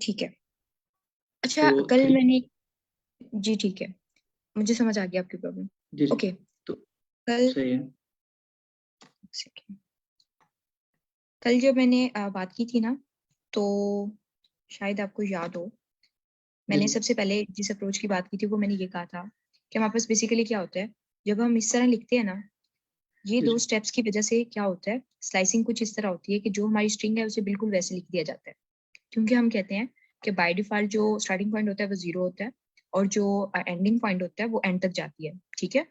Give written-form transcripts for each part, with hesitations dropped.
ठीक है। अच्छा, तो कल 3 मैंने, जी ठीक है, मुझे समझ आ गया आपकी प्रॉब्लम। जी जी। ओके, तो कल, सही है। सेकेंड, कल जब मैंने बात की थी ना, तो शायद आपको याद हो, जी मैंने जी सबसे पहले जिस अप्रोच की बात की थी वो मैंने ये कहा था कि हमारे पास बेसिकली क्या होता है, जब हम इस तरह लिखते हैं ना, ये जी दो जी। स्टेप्स की वजह से क्या होता है, स्लाइसिंग कुछ इस तरह होती है कि जो हमारी स्ट्रिंग है उसे बिल्कुल वैसे लिख दिया जाता है। क्योंकि हम कहते हैं कि बाय डिफॉल्ट जो स्टार्टिंग पॉइंट होता है वो 0 होता है, और जो एंडिंग पॉइंट होता है वो एंड तक जाती है। ठीक है,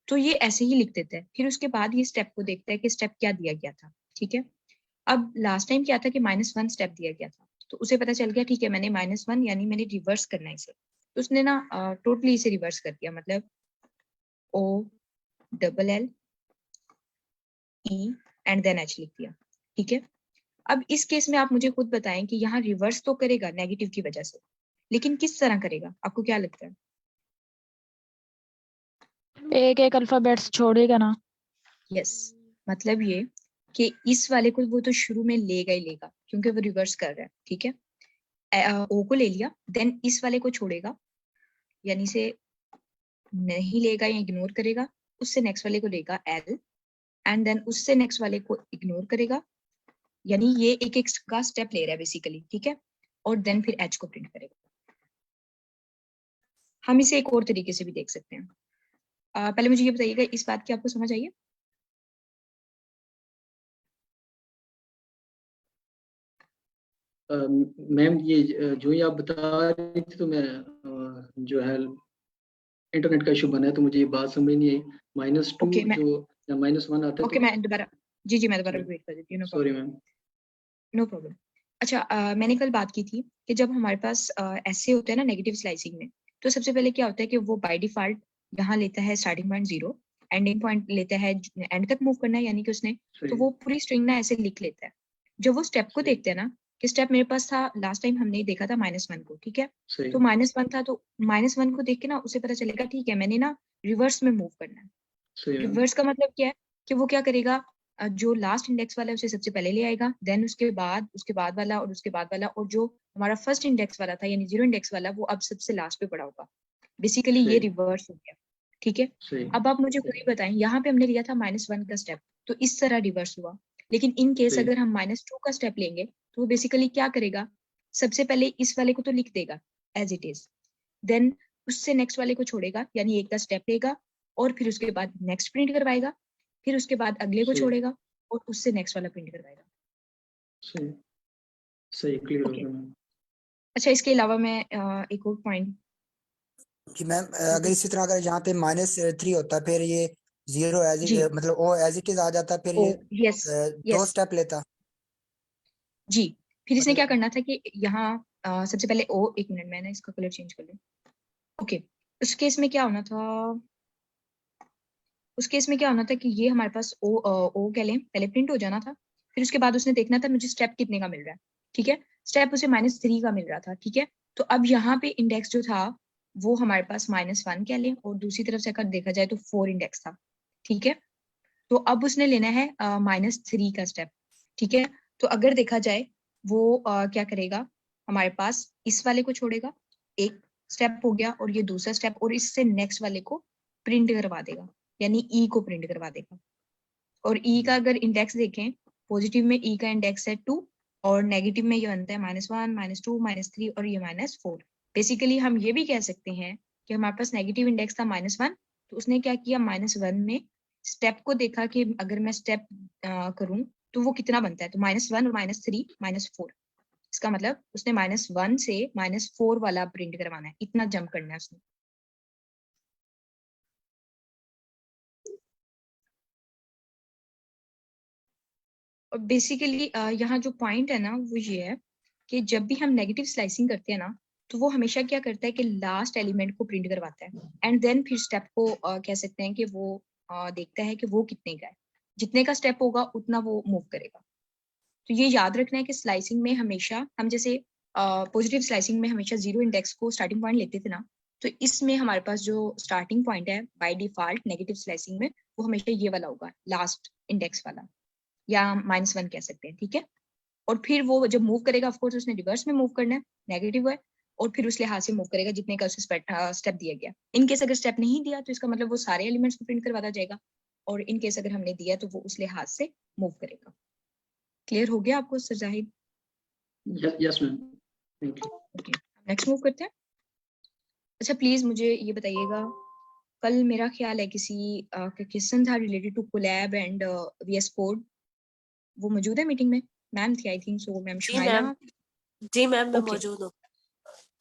तो ये ऐसे ही लिख देते हैं, फिर उसके बाद ये स्टेप को देखता है कि स्टेप क्या दिया गया था। ठीक है, अब लास्ट टाइम क्या था कि -1 स्टेप दिया गया था, तो उसे पता चल गया ठीक है मैंने -1 यानी मैंने रिवर्स करना है इसे, तो उसने ना टोटली इसे रिवर्स कर दिया, मतलब OLLE एंड देन H लिख दिया। ठीक है, अब इस केस में आप मुझे खुद बताएं कि यहाँ रिवर्स तो करेगा नेगेटिव की वजह से, लेकिन किस तरह करेगा, आपको क्या लगता है? एक एक अल्फाबेट्स छोड़ेगा ना। यस, मतलब ये कि इस वाले को वो तो शुरू में लेगा ही लेगा क्योंकि वो रिवर्स कर रहा है। ठीक है, ओ को ले लिया, देन इस वाले को छोड़ेगा, यानी से नहीं लेगा या इग्नोर करेगा, उससे नेक्स्ट वाले को लेगा L, एंड देन उससे नेक्स्ट वाले को इग्नोर करेगा, यानी ये एक एक का स्टेप ले रहा है बेसिकली। ठीक है, और देन फिर H को प्रिंट करेगा। हम इसे एक और तरीके से भी देख सकते हैं। पहले मुझे ये बताइएगा, इस बात की आपको समझ आई है? मैम ये जो ही आप बता रही थी तो मैं जो है इंटरनेट का इशू बना है तो मुझे ये बात समझ नहीं आई। -2 ओके मैं, जो या -1 आता है ओके तो। मैं दोबारा, जी मैं दोबारा सॉरी रिपीट कर देती हूँ, no sorry problem, ma'am. No problem. अच्छा, मैंने कल बात की थी कि जब हमारे पास ऐसे होते हैं ना नेगेटिव स्लाइसिंग में, तो सबसे पहले क्या होता है कि वो बाय डिफॉल्ट यहाँ लेता है स्टार्टिंग पॉइंट 0, एंडिंग पॉइंट लेता है एंड तक मूव करना है, यानी कि उसने, तो सही वो पूरी स्ट्रिंग ना ऐसे लिख लेता है। जब वो स्टेप को सही देखते हैं ना, कि स्टेप मेरे पास था लास्ट टाइम हमने देखा था -1 को। ठीक है, सही तो -1 था, तो -1 को देख के ना उसे पता चलेगा ठीक है मैंने ना रिवर्स में मूव करना है। सही मैम। रिवर्स का मतलब क्या है कि वो क्या करेगा, जो लास्ट इंडेक्स वाला है उसे सबसे पहले ले आएगा, देन उसके बाद वाला और उसके बाद वाला, और जो हमारा फर्स्ट इंडेक्स वाला था यानी 0 इंडेक्स वाला वो अब सबसे लास्ट पे पड़ा होगा। बेसिकली ये सही रिवर्स हो गया। ठीक है, सही अब आप मुझे खुद ही सही बताएं, यहाँ पे हमने लिया था -1 का स्टेप, तो इस तरह रिवर्स हुआ। लेकिन इन केस सही अगर हम -2 का स्टेप लेंगे तो वो बेसिकली क्या करेगा, सबसे पहले इस वाले को तो लिख देगा एज इट इज, देन उससे नेक्स्ट वाले को छोड़ेगा, यानी एक का स्टेप लेगा, और फिर उसके बाद नेक्स्ट प्रिंट करवाएगा, फिर उसके बाद अगले को सही छोड़ेगा और उससे नेक्स्ट वाला प्रिंट करवाएगा। सही सही क्लियर हो ओके, गया मैम। अच्छा इसके अलावा मैं एक और पॉइंट, कि मैम अगर इसी तरह अगर यहाँ पे -3 होता फिर ये 0 जी, मतलब ओ एज इट इज आ जाता फिर ओ ये यस, दो यस, स्टेप लेता जी, फिर इसने क्या मतलब। करना था कि यहाँ सबसे पहले ओ, एक मिनट मैंने इसका कलर चेंज कर लिया। ओके, उस केस में क्या होना था, उस केस में क्या होना था कि ये हमारे पास ओ कह लें पहले प्रिंट हो जाना था, फिर उसके बाद उसने देखना था मुझे स्टेप कितने का मिल रहा है। ठीक है, स्टेप उसे -3 का मिल रहा था। ठीक है, तो अब यहाँ पे इंडेक्स जो था वो हमारे पास -1 कह लें, और दूसरी तरफ से अगर देखा जाए तो 4 इंडेक्स था। ठीक है, तो अब उसने लेना है -3 का स्टेप। ठीक है, तो अगर देखा जाए वो क्या करेगा, हमारे पास इस वाले को छोड़ेगा, एक स्टेप हो गया, और ये दूसरा स्टेप, और इससे नेक्स्ट वाले को प्रिंट करवा देगा, यानी ई को प्रिंट करवा देगा। और ई का अगर इंडेक्स देखें, पॉजिटिव में ई का इंडेक्स है 2, और नेगेटिव में ये बनता है -1, -2, -3 और ये -4। बेसिकली हम ये भी कह सकते हैं कि हमारे पास नेगेटिव इंडेक्स था -1, तो उसने क्या किया, -1 में स्टेप को देखा कि अगर मैं स्टेप करूं तो वो कितना बनता है, तो -1 और -3 -4, इसका मतलब उसने -1 से -4 वाला प्रिंट करवाना है, इतना जंप करना है उसने। और बेसिकली यहाँ जो पॉइंट है ना वो ये है कि जब भी हम नेगेटिव स्लाइसिंग करते हैं ना, तो वो हमेशा क्या करता है कि लास्ट एलिमेंट को प्रिंट करवाता है, एंड देन फिर स्टेप को कह सकते हैं कि वो देखता है कि वो कितने का है, जितने का स्टेप होगा उतना वो मूव करेगा। तो ये याद रखना है कि स्लाइसिंग में हमेशा हम जैसे पॉजिटिव स्लाइसिंग में हमेशा 0 इंडेक्स को स्टार्टिंग पॉइंट लेते थे ना, तो इसमें हमारे पास जो स्टार्टिंग पॉइंट है बाय डिफॉल्ट नेगेटिव स्लाइसिंग में वो हमेशा ये वाला होगा, लास्ट इंडेक्स वाला, या -1 कह सकते हैं। ठीक है, और फिर वो जब मूव करेगा ऑफ कोर्स उसने रिवर्स में मूव करना है, नेगेटिव है, और फिर उस लिहाज से मूव करेगा जितने का उसे स्टेप दिया गया। इन केस अगर स्टेप नहीं दिया तो इसका मतलब वो सारे एलिमेंट्स को प्रिंट करवाता जाएगा, और इन केस अगर हमने दिया तो वो उस लिहाज से मूव करेगा। क्लियर हो गया आपको sir Zahid? Yes ma'am, thank you. Okay, next move करते हैं। अच्छा प्लीज मुझे ये बताइएगा, कल मेरा ख्याल है किसी का क्वेश्चन था related to Colab and VS code, वो मौजूद है मीटिंग में? मैम थी I think so, ma'am ji Shumaila. Ma'am, ji ma'am मैं ओके मौजूद हूँ।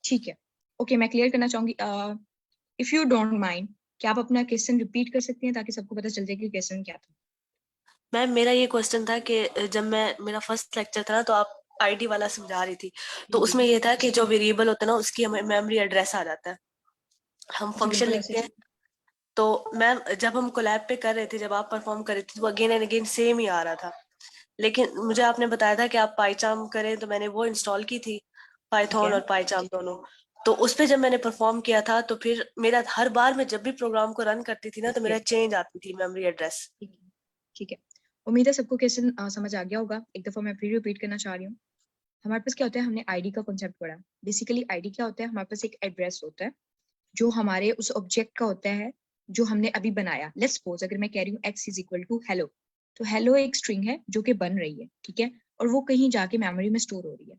ठीक है, ओके मैं क्लियर करना चाहूंगी। इफ यू डोंट माइंड, क्या आप अपना क्वेश्चन रिपीट कर सकती हैं ताकि सबको पता चल जाए कि क्वेश्चन क्या था? मैम मेरा ये क्वेश्चन था कि जब मेरा फर्स्ट लेक्चर था ना, तो आप आईडी वाला समझा रही थी, तो जी उसमें जी ये था कि जो वेरिएबल होता है ना उसकी हमें मेमोरी एड्रेस आ जाता है, हम जी फंक्शन बिल्कुल ऐसे लिखते हैं। तो मैम जब हम कोलैब पे कर रहे थे, जब आप परफॉर्म कर रहे थे, तो अगेन एंड अगेन सेम ही आ रहा था। लेकिन मुझे आपने बताया था कि आप पाईचार्म करें, तो मैंने वो इंस्टॉल की थी, ठीक पाइथन है। और पाईचार्म दोनों। तो उस पे जब मैंने परफॉर्म किया था, तो फिर मेरा हर बार मैं जब भी प्रोग्राम को रन करती थी ना, तो मेरा चेंज आती थी मेमोरी एड्रेस। ठीक है ठीक है, उम्मीद है सबको क्वेश्चन समझ आ गया होगा। एक दफा मैं फिर रिपीट करना चाह रही हूँ। हमारे पास क्या होता है, हमने आईडी का कॉन्सेप्ट पढ़ा। बेसिकली आईडी क्या होता है, हमारे पास एक एड्रेस होता है जो हमारे उस ऑब्जेक्ट का होता है जो हमने अभी बनाया। लेट्स सपोज अगर मैं कह रही हूँ x is equal to hello, तो हेलो एक स्ट्रिंग है जो कि बन रही है, ठीक है, और वो कहीं जाके मेमोरी में स्टोर हो रही है।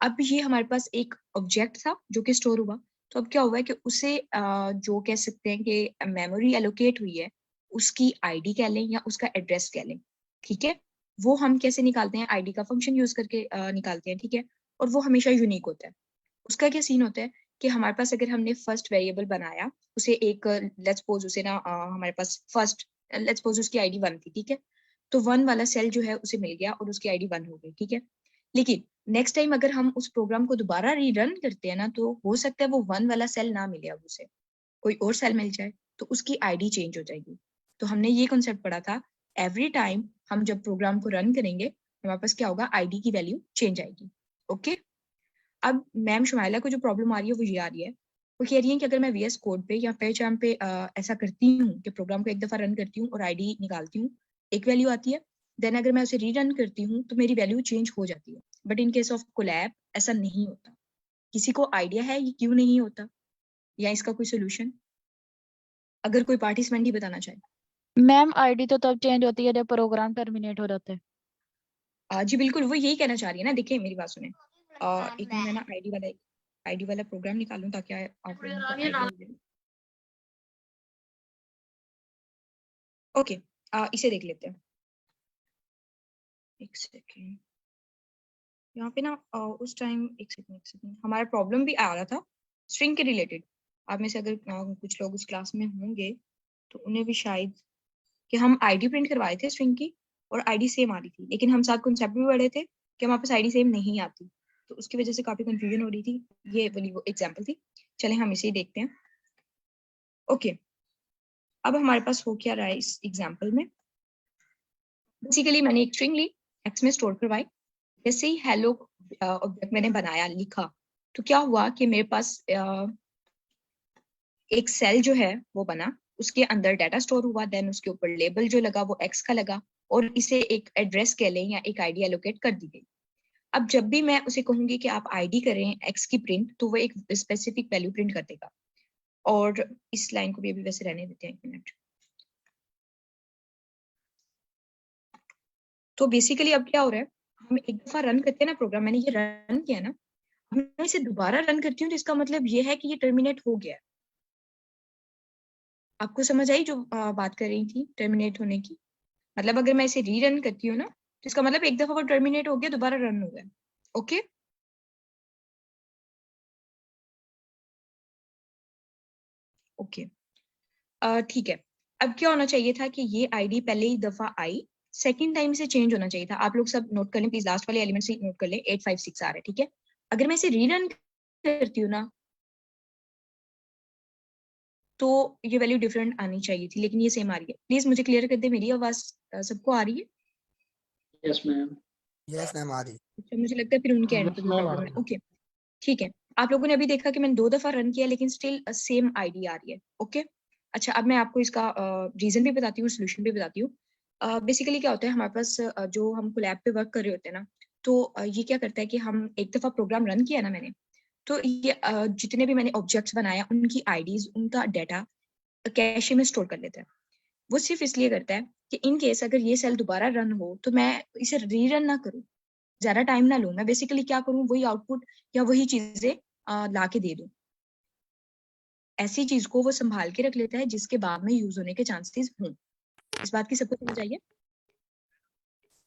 अब ये हमारे पास एक ऑब्जेक्ट था जो कि स्टोर हुआ, तो अब क्या हुआ है कि उसे जो कह सकते हैं कि मेमोरी एलोकेट हुई है, उसकी आईडी कह लें या उसका एड्रेस कह लें, ठीक है। वो हम कैसे निकालते हैं, आईडी का फंक्शन यूज करके निकालते हैं, ठीक है, और वो हमेशा यूनिक होता है। उसका क्या सीन होता है कि हमारे पास अगर हमने फर्स्ट वेरिएबल बनाया, उसे एक लेट्स सपोज उसे ना हमारे पास फर्स्ट लेट्स सपोज उसकी आईडी 1 थी, ठीक है, तो 1 वाला सेल जो है उसे मिल गया और उसकी आईडी 1 हो गई, ठीक है। लेकिन नेक्स्ट टाइम अगर हम उस प्रोग्राम को दोबारा रीरन करते हैं ना, तो हो सकता है वो 1 वाला सेल ना मिले, अब उसे कोई और सेल मिल जाए, तो उसकी आईडी चेंज हो जाएगी। तो हमने ये कॉन्सेप्ट पढ़ा था, एवरी टाइम हम जब प्रोग्राम को रन करेंगे हमारे पास क्या होगा, आईडी की वैल्यू चेंज आएगी। ओके, अब मैम शुमाइला को जो प्रॉब्लम आ रही है वो ये आ रही है, वो कह रही है कि अगर मैं वीएस कोड पे या पाईचार्म पे ऐसा करती हूँ कि प्रोग्राम को एक दफा रन करती हूँ और आईडी निकालती हूँ, एक वैल्यू आती है, देन अगर मैं उसे रीरन करती हूँ तो मेरी वैल्यू चेंज हो जाती है। But in case of Colab ऐसा नहीं होता। किसी को आइडिया है ये क्यों नहीं होता, या इसका कोई सोल्यूशन अगर कोई पार्टिसिपेंट ही बताना चाहे? मैम आईडी तो तब चेंज होती है जब प्रोग्राम टर्मिनेट हो जाता है। जी बिल्कुल, वो यही कहना चाह रही है ना। देखिए मेरी बात सुने, एक मैं ना आईडी वाला प्रोग्राम निकालूं ताकि आप लोगों को आइडिया हो जाए। ओके, इसे देख लेते हैं, एक सेकेंड। यहाँ पे ना उस टाइम एक सेकंड हमारा प्रॉब्लम भी आ रहा था स्ट्रिंग के रिलेटेड। आप में से अगर कुछ लोग उस क्लास में होंगे तो उन्हें भी शायद, कि हम आईडी प्रिंट करवाए थे स्ट्रिंग की और आईडी सेम आ रही थी, लेकिन हम साथ कॉन्सेप्ट भी पढ़े थे कि हमारे पास आईडी सेम नहीं आती, तो उसकी वजह से काफी कंफ्यूजन हो रही थी। ये वाली वो एग्जाम्पल थी। चले हम इसे ही देखते हैं। ओके, अब हमारे पास हो क्या रहा है इस एग्जाम्पल में। बेसिकली मैंने एक स्ट्रिंग ली, एक्स में स्टोर करवाई, जैसे ही हेलो ऑब्जेक्ट मैंने बनाया लिखा, तो क्या हुआ कि मेरे पास एक सेल जो है वो बना, उसके अंदर डाटा स्टोर हुआ, देन उसके ऊपर लेबल जो लगा वो एक्स का लगा, और इसे एक एड्रेस कह लें या एक आईडी एलोकेट कर दी गई। अब जब भी मैं उसे कहूंगी कि आप आईडी करें एक्स की प्रिंट, तो वो एक स्पेसिफिक वैल्यू प्रिंट कर देगा। और इस लाइन को भी अभी वैसे रहने देते हैं, एक मिनट। तो बेसिकली अब क्या हो रहा है, हम एक दफा रन करते हैं ना प्रोग्राम, मैंने ये रन किया ना, मैं इसे दोबारा रन करती हूँ तो इसका मतलब ये है कि ये टर्मिनेट हो गया है। आपको समझ आई जो बात कर रही थी टर्मिनेट होने की? मतलब अगर मैं इसे रीरन करती हूँ ना, तो इसका मतलब एक दफा वो टर्मिनेट हो गया, दोबारा रन हो गया। ओके, ओके, ठीक है। अब क्या होना चाहिए था कि ये आईडी पहले ही दफा आई, सेकंड टाइम से चेंज होना चाहिए था। आप लोग सब नोट कर लें प्लीज, लास्ट वाले एलिमेंट से नोट कर लें, 856 आ रहा है, ठीक है। अगर मैं इसे रीरन करती हूँ ना, तो ये वैल्यू डिफरेंट आनी चाहिए थी, लेकिन ये सेम आ रही है। प्लीज मुझे क्लियर कर दे, मेरी आवाज सबको आ रही है? Yes ma'am. यस मैम आ रही। अच्छा, मुझे लगता है फिर उनके एंड पे कोई प्रॉब्लम है। ओके, ठीक है। आप लोगों ने अभी देखा कि मैंने 2 दफा रन किया, लेकिन स्टिल सेम आईडी आ रही है। ओके, अच्छा अब मैं आपको इसका रीजन भी बताती हूँ, सोल्यूशन भी बताती हूँ। बेसिकली क्या होता है हमारे पास जो हम कोलैब पे वर्क कर रहे होते हैं ना, तो ये क्या करता है कि हम एक दफा प्रोग्राम रन किया ना मैंने, तो ये जितने भी मैंने ऑब्जेक्ट्स बनाया उनकी आईडीज, उनका डाटा कैशे में स्टोर कर लेता है। वो सिर्फ इसलिए करता है कि इन केस अगर ये सेल दोबारा रन हो तो मैं इसे रीरन ना करूं, ज्यादा टाइम ना लूं, मैं बेसिकली क्या करूं, वही आउटपुट या वही चीजें ला के दे दूं। ऐसी चीज को वो संभाल के रख लेता है जिसके बाद में यूज होने के चांसेस हों। इस बात की सबको समझ आई है?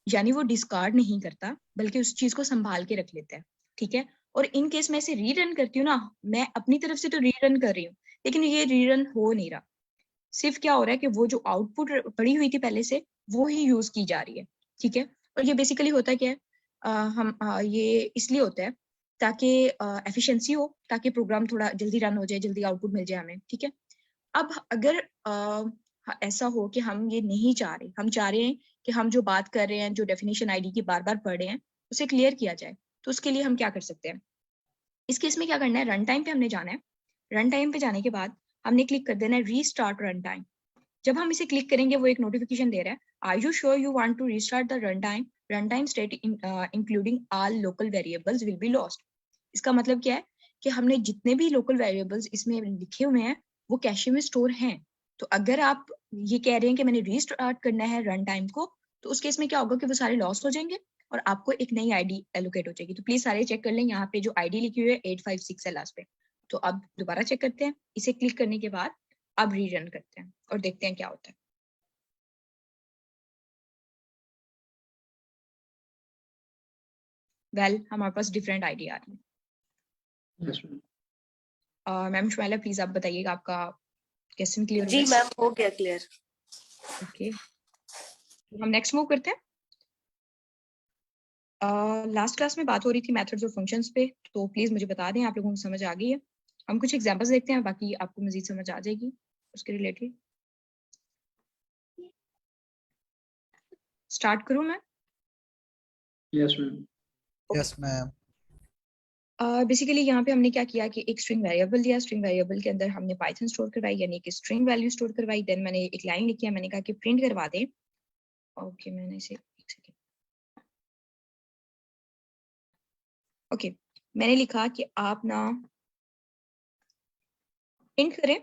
यानी वो डिस्कार्ड नहीं करता बल्कि उस चीज को संभाल के रख लेता है, ठीक है। और इन केस मैं इसे रीरन करती हूँ ना, मैं अपनी तरफ से तो रीरन कर रही हूँ लेकिन ये रीरन हो नहीं रहा, सिर्फ क्या हो रहा है कि वो जो आउटपुट पड़ी हुई थी पहले से वो ही यूज की जा रही है, ठीक है। और ये बेसिकली होता क्या है, ये इसलिए होता है ताकि एफिशिएंसी हो, ताकि प्रोग्राम थोड़ा जल्दी रन हो जाए, जल्दी आउटपुट मिल जाए हमें, ठीक है। अब अगर ऐसा हो कि हम ये नहीं चाह रहे, हम चाह रहे हैं कि हम जो बात कर रहे हैं, जो डेफिनेशन आईडी की बार बार पढ़ रहे हैं, उसे क्लियर किया जाए, तो उसके लिए हम क्या कर सकते हैं। इस केस में क्या करना है, रन टाइम पे हमने जाना है। रन टाइम पे जाने के बाद हमने क्लिक कर देना है रीस्टार्ट रन टाइम। जब हम इसे क्लिक करेंगे वो एक नोटिफिकेशन दे रहा है, are you sure you want to restart the run time state including all local variables will be lost. इसका मतलब क्या है कि हमने जितने भी लोकल वेरिएबल्स इसमें लिखे हुए हैं वो कैशे में स्टोर हैं। तो अगर आप ये कह रहे हैं कि मैंने रीस्टार्ट करना है रन टाइम को, तो उस केस में क्या होगा कि वो सारे लॉस्ट हो जाएंगे और आपको एक नई आईडी एलोकेट हो जाएगी। तो प्लीज सारे चेक कर लें, यहाँ पे जो आईडी लिखी हुई है 856 है लास्ट पे। तो अब दोबारा चेक करते हैं, इसे क्लिक करने के बाद अब रीरन करते हैं और देखते हैं क्या होता है। हमारे पास डिफरेंट आईडी आ रही है। Yes, ma'am. Ma'am Shumaila please आप बताइएगा, आपका क्वेश्चन क्लियर हो जी गया? मैम, हो गया क्लियर। ओके, हम नेक्स्ट मूव करते हैं। लास्ट क्लास में बात हो रही थी मेथड्स और फंक्शंस पे, तो प्लीज मुझे बता दें आप लोगों को समझ आ गई है। हम कुछ एग्जांपल्स देखते हैं, बाकी आपको मजीद समझ आ जाएगी उसके रिलेटेड। स्टार्ट करूं मैं? Yes, ma'am. Yes ma'am. Basically यहाँ पे हमने क्या किया कि एक स्ट्रिंग वेरिएबल दिया, स्ट्रिंग वेरिएबल के अंदर हमने पाइथन स्टोर करवाई, यानी कि स्ट्रिंग वैल्यू स्टोर करवाई। देन मैंने एक लाइन लिखी है, मैंने कहा कि प्रिंट करवा दें। ओके, मैंने इसे एक सेकेंड, ओके, मैंने लिखा कि आप ना प्रिंट करें,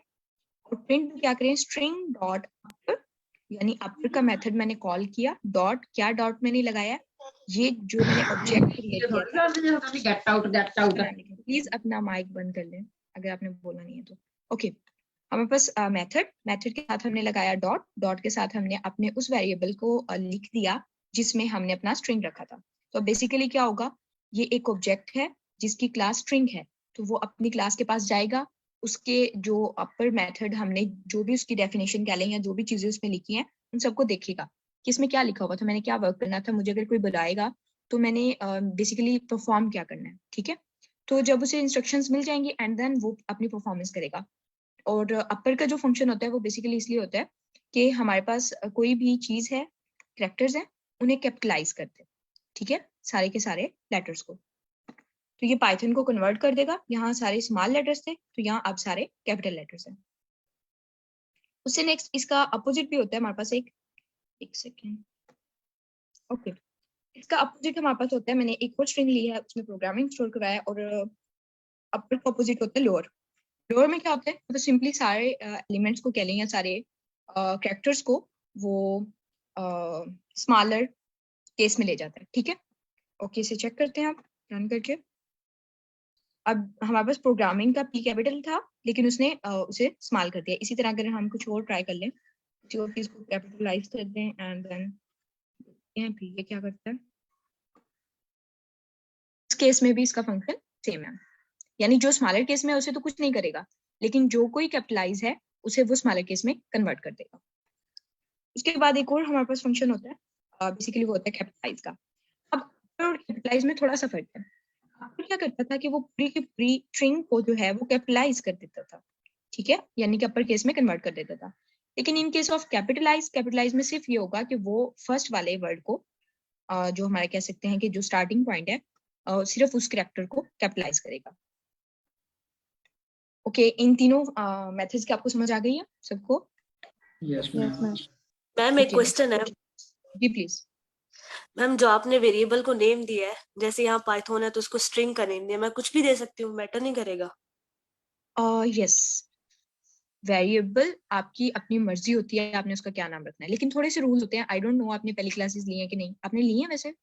और प्रिंट क्या करें, स्ट्रिंग डॉट अपर, यानी अपर का मेथड मैंने कॉल किया। डॉट, क्या डॉट मैंने लगाया, ये जो मैंने ऑब्जेक्ट क्रिएट किया था। प्लीज अपना माइक बंद कर लें अगर आपने बोलना नहीं है तो। ओके, हमारे पास मेथड के साथ हमने लगाया डॉट, डॉट के साथ हमने अपने उस वेरिएबल को लिख दिया जिसमें हमने अपना स्ट्रिंग रखा था। तो बेसिकली क्या होगा, ये एक ऑब्जेक्ट है जिसकी क्लास स्ट्रिंग है, तो वो अपनी क्लास के पास जाएगा, उसके जो अपर मेथड हमने जो भी उसकी डेफिनेशन कह लें या जो भी चीजें उसमें लिखी हैं उन सबको देखेगा कि इसमें क्या लिखा हुआ था, मैंने क्या वर्क करना था, मुझे अगर कोई बुलाएगा तो मैंने बेसिकली परफॉर्म क्या करना है, ठीक है। तो जब उसे इंस्ट्रक्शंस मिल जाएंगी एंड देन वो अपनी परफॉर्मेंस करेगा। और अपर का जो फंक्शन होता है वो बेसिकली इसलिए होता है कि हमारे पास कोई भी चीज है, कैरेक्टर्स हैं, उन्हें कैपिटलाइज करते हैं, ठीक है, सारे के सारे लेटर्स को। तो ये पाइथन को कन्वर्ट कर देगा, यहाँ सारे स्मॉल लेटर्स थे तो यहाँ अब सारे कैपिटल लेटर्स हैं। उससे नेक्स्ट इसका अपोजिट भी होता है हमारे पास, एक सेकेंड, ओके, इसका अपोजिट हमारे पास होता है, मैंने एक और स्ट्रिंग ली है उसमें प्रोग्रामिंग स्टोर कराया, और अपर का अपोजिट होता है लोअर। लोअर में क्या होता है, मतलब सिंपली सारे एलिमेंट्स को कह लें या सारे कैरेक्टर्स को वो स्मॉलर केस में ले जाता है, ठीक है। ओके, इसे चेक करते हैं आप रन करके। अब हमारे पास प्रोग्रामिंग का पी कैपिटल था लेकिन उसने उसे स्मॉल कर दिया। इसी तरह अगर हम कुछ और ट्राई कर लें, किसी और चीज को कैपिटलाइज कर दें एंड देन पी, ये क्या करता है, इस केस में भी इसका फंक्शन सेम है, यानी जो स्मॉलर केस में है उसे तो कुछ नहीं करेगा, लेकिन जो कोई कैपिटलाइज है उसे वो स्मॉलर केस में कन्वर्ट कर देगा। उसके बाद एक और हमारे पास फंक्शन होता है, बेसिकली वो होता है कैपिटलाइज का। अब कैपिटलाइज में थोड़ा सा फर्क है। आपको क्या करता था कि वो पूरी की पूरी स्ट्रिंग को जो है वो कैपिटलाइज कर देता था, ठीक है, यानी कि अपर केस में कन्वर्ट कर देता था। लेकिन इन केस ऑफ कैपिटलाइज में सिर्फ ये होगा कि वो फर्स्ट वाले वर्ड को जो हमारे कह सकते हैं कि जो स्टार्टिंग पॉइंट है, सिर्फ उस कैरेक्टर को कैपिटलाइज करेगा। ओके, इन तीनों मेथड्स की आपको समझ आ गई है सबको? Yes, ma'am. मैम एक Okay. क्वेश्चन है, जी प्लीज। मैम जो आपने वेरिएबल को नेम दिया है, जैसे यहाँ पाइथन है तो उसको स्ट्रिंग का नेम दिया, मैं कुछ भी दे सकती हूँ, मैटर नहीं करेगा? यस, वेरिएबल आपकी अपनी मर्जी होती है आपने उसका क्या नाम रखना है, लेकिन थोड़े से रूल्स होते हैं। आई डोंट नो आपने पहली क्लासेस ली हैं कि नहीं, आपने ली हैं वैसे?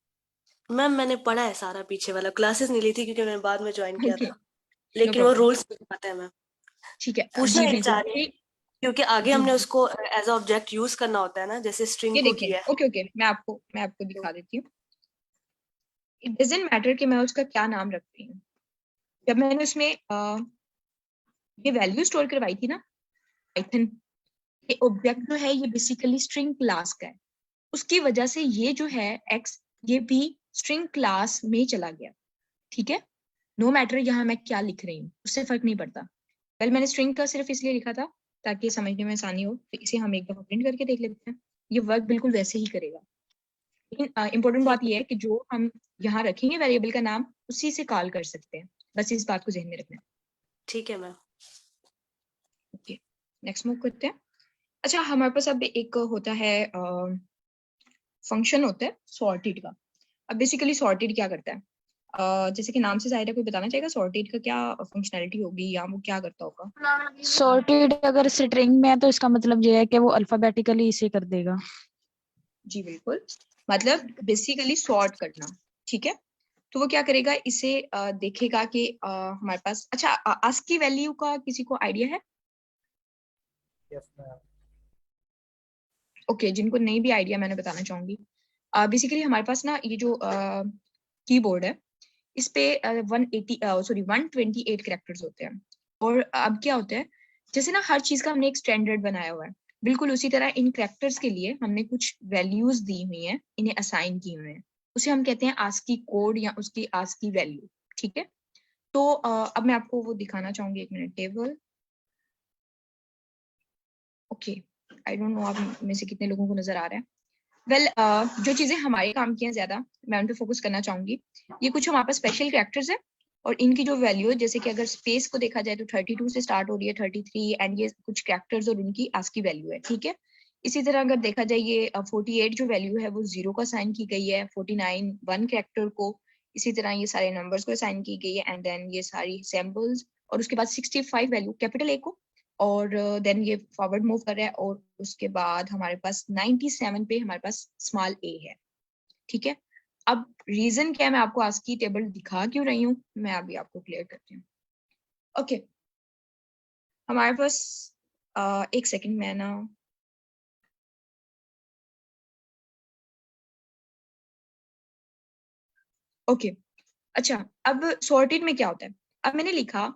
मैम मैंने पढ़ा है सारा, पीछे वाला क्लासेस नहीं ली थी क्योंकि मैंने बाद में ज्वाइन किया ओके, था, नो लेकिन वो प्रॉब्लम, रूल्स मुझे पता है मैम। ठीक है। पूछना जी एक बिल्कुल, चाह रही हूँ क्योंकि आगे जी हमने जी। उसको एज अ ऑब्जेक्ट यूज करना होता है ना, जैसे स्ट्रिंग ये को देखें, किया है। ओके ओके, मैं आपको दिखा देती हूँ। इट डजंट मैटर कि मैं उसका क्या नाम रख रही हूँ। जब मैंने उसमें ये वैल्यू स्टोर करवाई थी ना पाइथन, ये ऑब्जेक्ट जो है ये बेसिकली स्ट्रिंग क्लास का है, उसकी वजह से ये जो है एक्स, ये भी स्ट्रिंग क्लास में चला गया, ठीक है। नो मैटर यहाँ मैं क्या लिख रही हूँ उससे फर्क नहीं पड़ता। पहले मैंने स्ट्रिंग का सिर्फ इसलिए लिखा था ताकि समझने में आसानी हो, तो इसे हम एक दफा प्रिंट करके देख लेते हैं। ये वर्क बिल्कुल वैसे ही करेगा, लेकिन इंपॉर्टेंट बात ये है कि जो हम यहाँ रखेंगे वेरिएबल का नाम उसी से कॉल कर सकते हैं, बस इस बात को ध्यान में रखना है। ठीक है मैम। ओके, नेक्स्ट मूव करते हैं। अच्छा, हमारे पास अब एक होता है फंक्शन होता है सॉर्टेड का। अब बेसिकली सॉर्टेड क्या करता है, जैसे कि नाम से जाहिर है, कोई बताना चाहेगा सॉर्टेड का क्या फंक्शनैलिटी होगी या वो क्या करता होगा? सॉर्टेड अगर स्ट्रिंग में है तो इसका मतलब ये है कि वो अल्फाबेटिकली इसे कर देगा। जी बिल्कुल, मतलब बेसिकली सॉर्ट करना, ठीक है। तो वो क्या करेगा, इसे देखेगा कि हमारे पास, अच्छा आस्क की वैल्यू का किसी को आइडिया है? ओके, जिनको नहीं भी आइडिया मैंने बताना चाहूंगी। बेसिकली हमारे पास ना ये जो कीबोर्ड है इस पे 128 कैरेक्टर्स होते हैं। और अब क्या होता है, जैसे ना हर चीज का हमने एक स्टैंडर्ड बनाया हुआ है, बिल्कुल उसी तरह इन कैरेक्टर्स के लिए हमने कुछ वैल्यूज दी हुई हैं, इन्हें असाइन की हुई हैं, उसे हम कहते हैं आस्की कोड या उसकी आस्की वैल्यू, ठीक है। तो अब मैं आपको वो दिखाना चाहूंगी, एक minute, table. Okay, I don't know आप में से कितने लोगों को नजर आ रहा है। वेल जो चीजें हमारे काम की हैं ज्यादा, मैं उन पे फोकस करना चाहूंगी। ये कुछ हमारे पास स्पेशल कैरेक्टर्स है और इनकी जो वैल्यू है, जैसे कि अगर स्पेस को देखा जाए तो 32 से स्टार्ट हो रही है, 33, एंड ये कुछ कैरेक्टर्स और उनकी आस्की वैल्यू है, ठीक है। इसी तरह अगर देखा जाए ये 48 जो वैल्यू है वो 0 को असाइन की गई है, 49 1 कैरेक्टर को, इसी तरह ये सारे नंबर्स को असाइन की गई है, एंड देन ये सारी सैम्पल्स, और उसके बाद 65 वैल्यू कैपिटल ए को, और देन ये फॉरवर्ड मूव कर रहा है, और उसके बाद हमारे पास 97 पे हमारे पास स्मॉल ए है, ठीक है। अब रीजन क्या है, मैं आपको आस्की टेबल दिखा क्यों रही हूँ, मैं अभी आपको क्लियर करती हूँ। ओके, हमारे पास एक सेकंड में ना, ओके। अच्छा, अब सॉर्टेड में क्या होता है, अब मैंने लिखा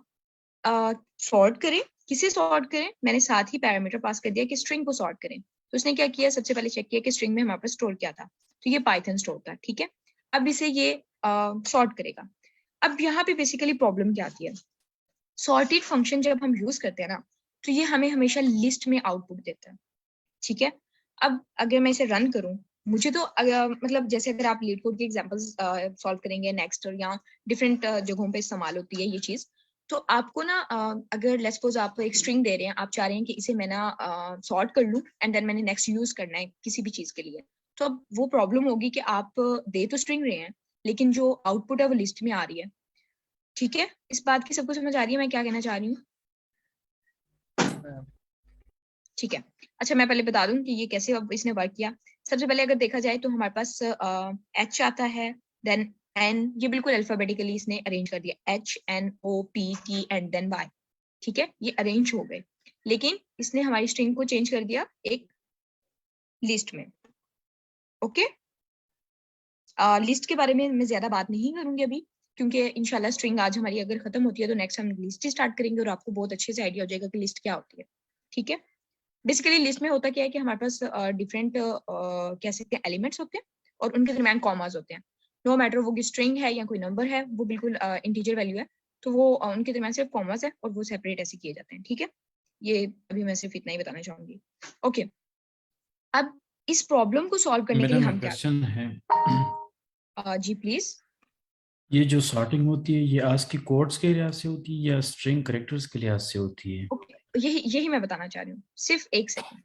सॉर्ट करें, किसे सॉर्ट करें, मैंने साथ ही पैरामीटर पास कर दिया कि स्ट्रिंग को सॉर्ट करें। तो उसने क्या किया, सबसे पहले चेक किया कि स्ट्रिंग में हमारे पास स्टोर क्या था, तो ये पाइथन स्टोर था, ठीक है। अब इसे ये सॉर्ट करेगा। अब यहाँ पे बेसिकली प्रॉब्लम क्या आती है, सॉर्टेड फंक्शन जब हम यूज करते हैं ना, तो ये हमें हमेशा लिस्ट में आउटपुट देता है, ठीक है। अब अगर मैं इसे रन करूं, मुझे तो मतलब जैसे अगर आप लीड कोड के एग्जांपल्स सॉल्व करेंगे नेक्स्ट और यहाँ डिफरेंट जगहों पे इस्तेमाल होती है ये चीज, तो आपको ना अगर लेट्स सपोज आप एक स्ट्रिंग दे रहे हैं, आप चाह रहे हैं कि इसे मैं ना सॉर्ट कर लूं एंड देन मैंने नेक्स्ट यूज करना है किसी भी चीज के लिए, तो अब वो प्रॉब्लम होगी कि आप दे तो स्ट्रिंग रहे हैं लेकिन जो आउटपुट है वो लिस्ट में आ रही है, ठीक है। इस बात की सबको समझ आ रही है मैं क्या कहना चाह रही हूँ? ठीक है। अच्छा, मैं पहले बता दूं कि ये कैसे अब इसने वर्क किया। सबसे पहले अगर देखा जाए तो हमारे पास एच आता है, देन एन, ये बिल्कुल अल्फाबेटिकली इसने अरेंज कर दिया, H N O P T and then Y, ठीक है, ये अरेंज हो गए। लेकिन इसने हमारी स्ट्रिंग को चेंज कर दिया एक लिस्ट में, ओके। लिस्ट के बारे में मैं ज्यादा बात नहीं करूंगी अभी, क्योंकि इंशाल्लाह स्ट्रिंग आज हमारी अगर खत्म होती है तो नेक्स्ट हम लिस्ट ही स्टार्ट करेंगे और आपको बहुत अच्छे से आइडिया हो जाएगा कि लिस्ट क्या होती है, ठीक है। बेसिकली लिस्ट में होता क्या है कि हमारे पास डिफरेंट कह सकते हैं एलिमेंट्स होते हैं और उनके दरमियान कॉमास होते हैं। नो मैटर वो स्ट्रिंग है या कोई नंबर है, वो बिल्कुल इंटीजर वैल्यू है, तो वो उनके दरमियान सिर्फ कॉमास है और वो सेपरेट ऐसे किए जाते हैं, ठीक है। ये अभी मैं सिर्फ इतना ही बताना चाहूंगी, ओके। अब इस प्रॉब्लम को सॉल्व करने के लिए मैडम हम एक क्या क्वेश्चन है, जी प्लीज। ये जो सॉर्टिंग होती है ये आज की कोड्स के लिहाज से होती है या स्ट्रिंग कैरेक्टर्स के लिहाज से होती है? यही यही मैं बताना चाह रही हूँ, सिर्फ एक सेकंड।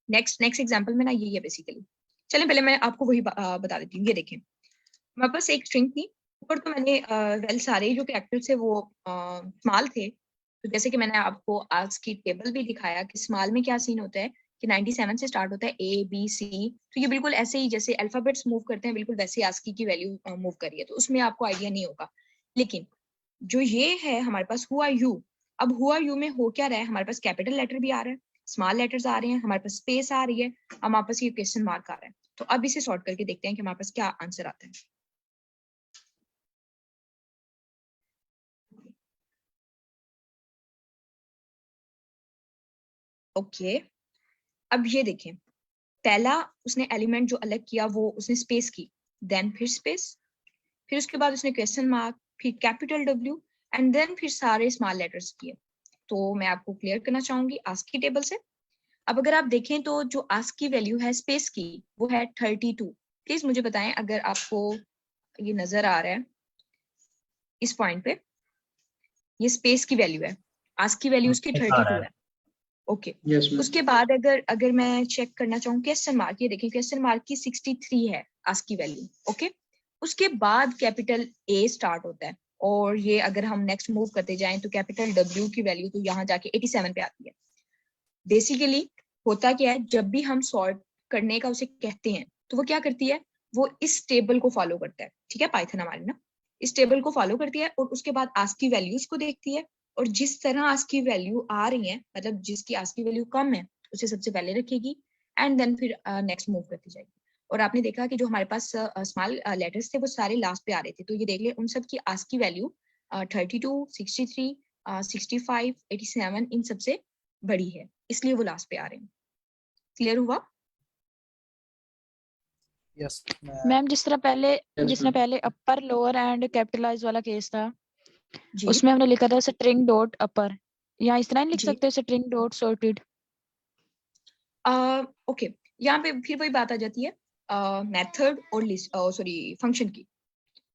नेक्स्ट एग्जांपल में ना यही है बेसिकली। चलें पहले मैं आपको वही बता देती हूँ। ये देखें, हमारे पास एक स्ट्रिंग थी, ऊपर तो मैंने वेल सारे जो कैरेक्टर्स थे वो स्मॉल थे। तो जैसे कि मैंने आपको आज की टेबल भी दिखाया कि स्मॉल में क्या सीन होता है कि 97 से स्टार्ट होता है A B C। तो ये बिल्कुल ऐसे ही जैसे अल्फाबेट्स मूव करते हैं, बिल्कुल वैसे आस्की की वैल्यू मूव करी है, तो उसमें आपको आइडिया नहीं होगा। लेकिन जो ये है हमारे पास हु आर यू, अब हु आर यू में हो क्या रहा है, हमारे पास कैपिटल लेटर भी आ रहा है, स्मॉल लेटर्स आ रहे हैं, हमारे पास स्पेस आ रही है, हमारे पास ये क्वेश्चन मार्क आ रहा है। तो अब इसे सॉर्ट करके देखते हैं कि हमारे पास क्या आंसर आता है। ओके, अब ये देखें, पहला उसने एलिमेंट जो अलग किया वो उसने स्पेस की, देन फिर स्पेस, फिर उसके बाद उसने क्वेश्चन मार्क, फिर कैपिटल W एंड देन फिर सारे स्मॉल लेटर्स किए। तो मैं आपको क्लियर करना चाहूंगी आस्की टेबल से। अब अगर आप देखें तो जो आस्की वैल्यू है स्पेस की वो है 32। प्लीज मुझे बताएं अगर आपको ये नजर आ रहा है इस पॉइंट पे, ये स्पेस की वैल्यू है, आस्की वैल्यू उसकी 32 है। Okay, yes ma'am. उसके बाद अगर मैं चेक करना चाहूँ क्वेश्चन मार्क, ये देखिए क्वेश्चन मार्क की 63 है आस्की वैल्यू। ओके, उसके बाद कैपिटल A स्टार्ट होता है, और ये अगर हम नेक्स्ट मूव करते जाएं तो कैपिटल W की वैल्यू तो यहाँ जाके 87 पे आती है। बेसिकली होता क्या है, जब भी हम सॉर्ट करने का उसे कहते हैं तो वो क्या करती है, वो इस टेबल को फॉलो करता है। ठीक है, पाइथन हमारी ना इस टेबल को फॉलो करती है और उसके बाद आस्की वैल्यूज को देखती है, और जिस तरह आस्की वैल्यू आ रही है, मतलब जिसकी आस्की वैल्यू कम है उसे सबसे पहले रखेगी एंड देन फिर नेक्स्ट मूव करती जाएगी। और आपने देखा कि जो हमारे पास स्मॉल लेटर्स थे वो सारे लास्ट पे आ रहे थे, तो ये देख ले उन सब की आस्की वैल्यू 32, 63, 65, 87 इन सबसे बड़ी है, इसलिए वो लास्ट पे आ रहे हैं। क्लियर हुआ? यस मैम जिसने मैम। पहले अपर लोअर एंड कैपिटलाइज वाला केस था, जी उसमें हमने लिखा था स्ट्रिंग डॉट अपर, यहाँ इस तरह नहीं लिख जी। सकते स्ट्रिंग डॉट सॉर्टेड? ओके, यहाँ पे फिर वही बात आ जाती है मेथड और लिस्ट, सॉरी फंक्शन की।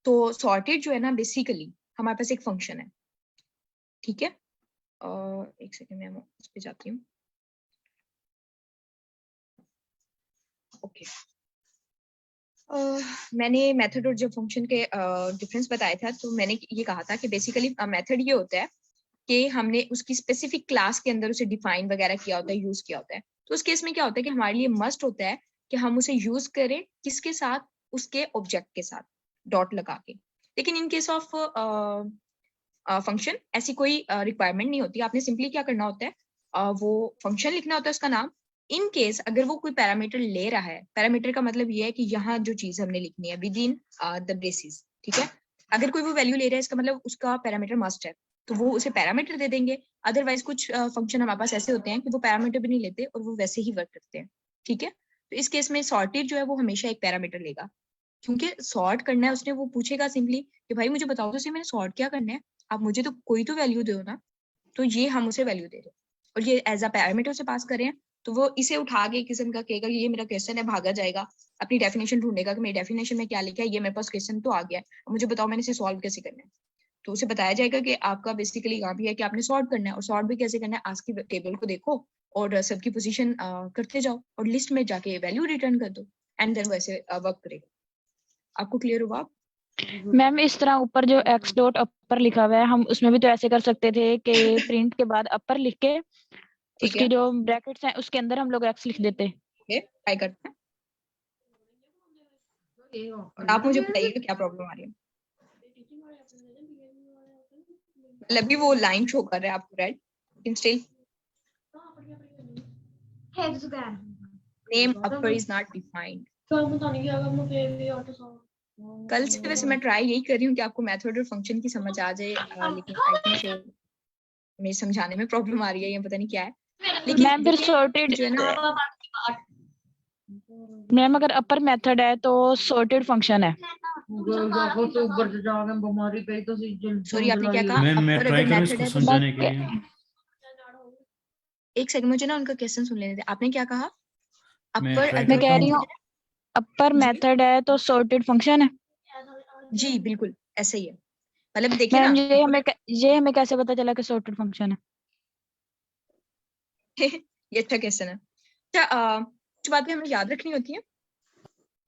तो सॉर्टेड जो है ना बेसिकली हमारे पास एक फंक्शन है। ठीक है, एक सेकंड मैं उस पे जाती हूँ। ओके, मैंने मेथड और जो फंक्शन के डिफरेंस बताया था, तो मैंने ये कहा था कि बेसिकली मेथड ये होता है कि हमने उसकी स्पेसिफिक क्लास के अंदर उसे डिफाइन वगैरह किया होता है, यूज किया होता है। तो उस केस में क्या होता है कि हमारे लिए मस्ट होता है कि हम उसे यूज करें किसके साथ, उसके ऑब्जेक्ट के साथ डॉट लगा के। लेकिन इन केस ऑफ फंक्शन ऐसी कोई रिक्वायरमेंट नहीं होती, आपने सिंपली क्या करना होता है, वो फंक्शन लिखना होता है उसका नाम। इन केस अगर वो कोई पैरामीटर ले रहा है, पैरामीटर का मतलब ये है कि यहाँ जो चीज हमने लिखनी है विद इन द ब्रेसिस। ठीक है, अगर कोई वो वैल्यू ले रहा है इसका मतलब उसका पैरामीटर मस्ट है, तो वो उसे पैरामीटर दे देंगे। अदरवाइज कुछ फंक्शन हमारे पास ऐसे होते हैं कि वो पैरामीटर भी नहीं लेते और वो वैसे ही वर्क करते हैं। ठीक है, तो इस केस में सॉर्टेड जो है वो हमेशा एक पैरामीटर लेगा, क्योंकि सॉर्ट करना है उसने, वो पूछेगा सिंपली कि भाई मुझे बताओ तो सही मैंने सॉर्ट क्या करना है, आप मुझे तो कोई तो वैल्यू दो ना। तो ये हम उसे वैल्यू दे रहे हैं और ये एज अ पैरामीटर से पास कर रहे हैं, तो वो इसे उठा के किस्म का कहेगा कि ये मेरा क्वेश्चन है, भागा जाएगा अपनी डेफिनेशन ढूंढेगा कि मेरी डेफिनेशन में क्या लिखा है, ये मेरे पास क्वेश्चन तो आ गया है, अब मुझे बताओ मैंने इसे सॉल्व कैसे करना है। तो उसे बताया जाएगा कि आपका बेसिकली यहाँ भी है कि आपने सॉर्ट करना है, और सॉर्ट भी कैसे करना है, आज की टेबल को देखो और सबकी पोजीशन करते जाओ और लिस्ट में जाके वैल्यू रिटर्न कर दो एंड देन वैसे वर्क करेगा। आपको क्लियर हुआ? मैम इस तरह ऊपर जो एक्स डॉट अपर लिखा हुआ है, हम उसमें भी तो ऐसे कर सकते थे कि प्रिंट के बाद अपर लिख के ठीक उसकी है, जो ब्रैकेट्स हैं उसके अंदर हम लोग एक्स लिख देते। ओके ट्राई करते हैं और आप मुझे बताइएगा क्या प्रॉब्लम आ रही है। मतलब अभी वो लाइन शो कर रहा है आपको रेड, लेकिन still name upper is not defined. कल से वैसे मैं ट्राई यही कर रही हूँ कि आपको मेथड और फंक्शन की समझ आ जाए, लेकिन आई थिंक मेरे समझाने में प्रॉब्लम आ रही है या पता नहीं क्या है। लेकिन मैम फिर सॉर्टेड, जो है ना, मैम अगर अपर मेथड है तो सॉर्टेड फंक्शन है। सॉरी आपने क्या कहा, मैम मैं अपर ट्राई अगर करूँ मेथड इसको है तो समझाने के लिए? एक सेकंड मुझे ना उनका क्वेश्चन सुन लेने दे। आपने क्या कहा? मैं अपर ट्राई मैं अगर कह रही हूँ अपर जी मेथड है तो सॉर्टेड फंक्शन है। जी बिल्कुल ऐसा ही है। मतलब देखिए मैम ना, ये हमें कैसे पता चला कि सॉर्टेड फंक्शन है? ये अच्छा क्वेश्चन है। अच्छा, कुछ बातें हमें याद रखनी होती है।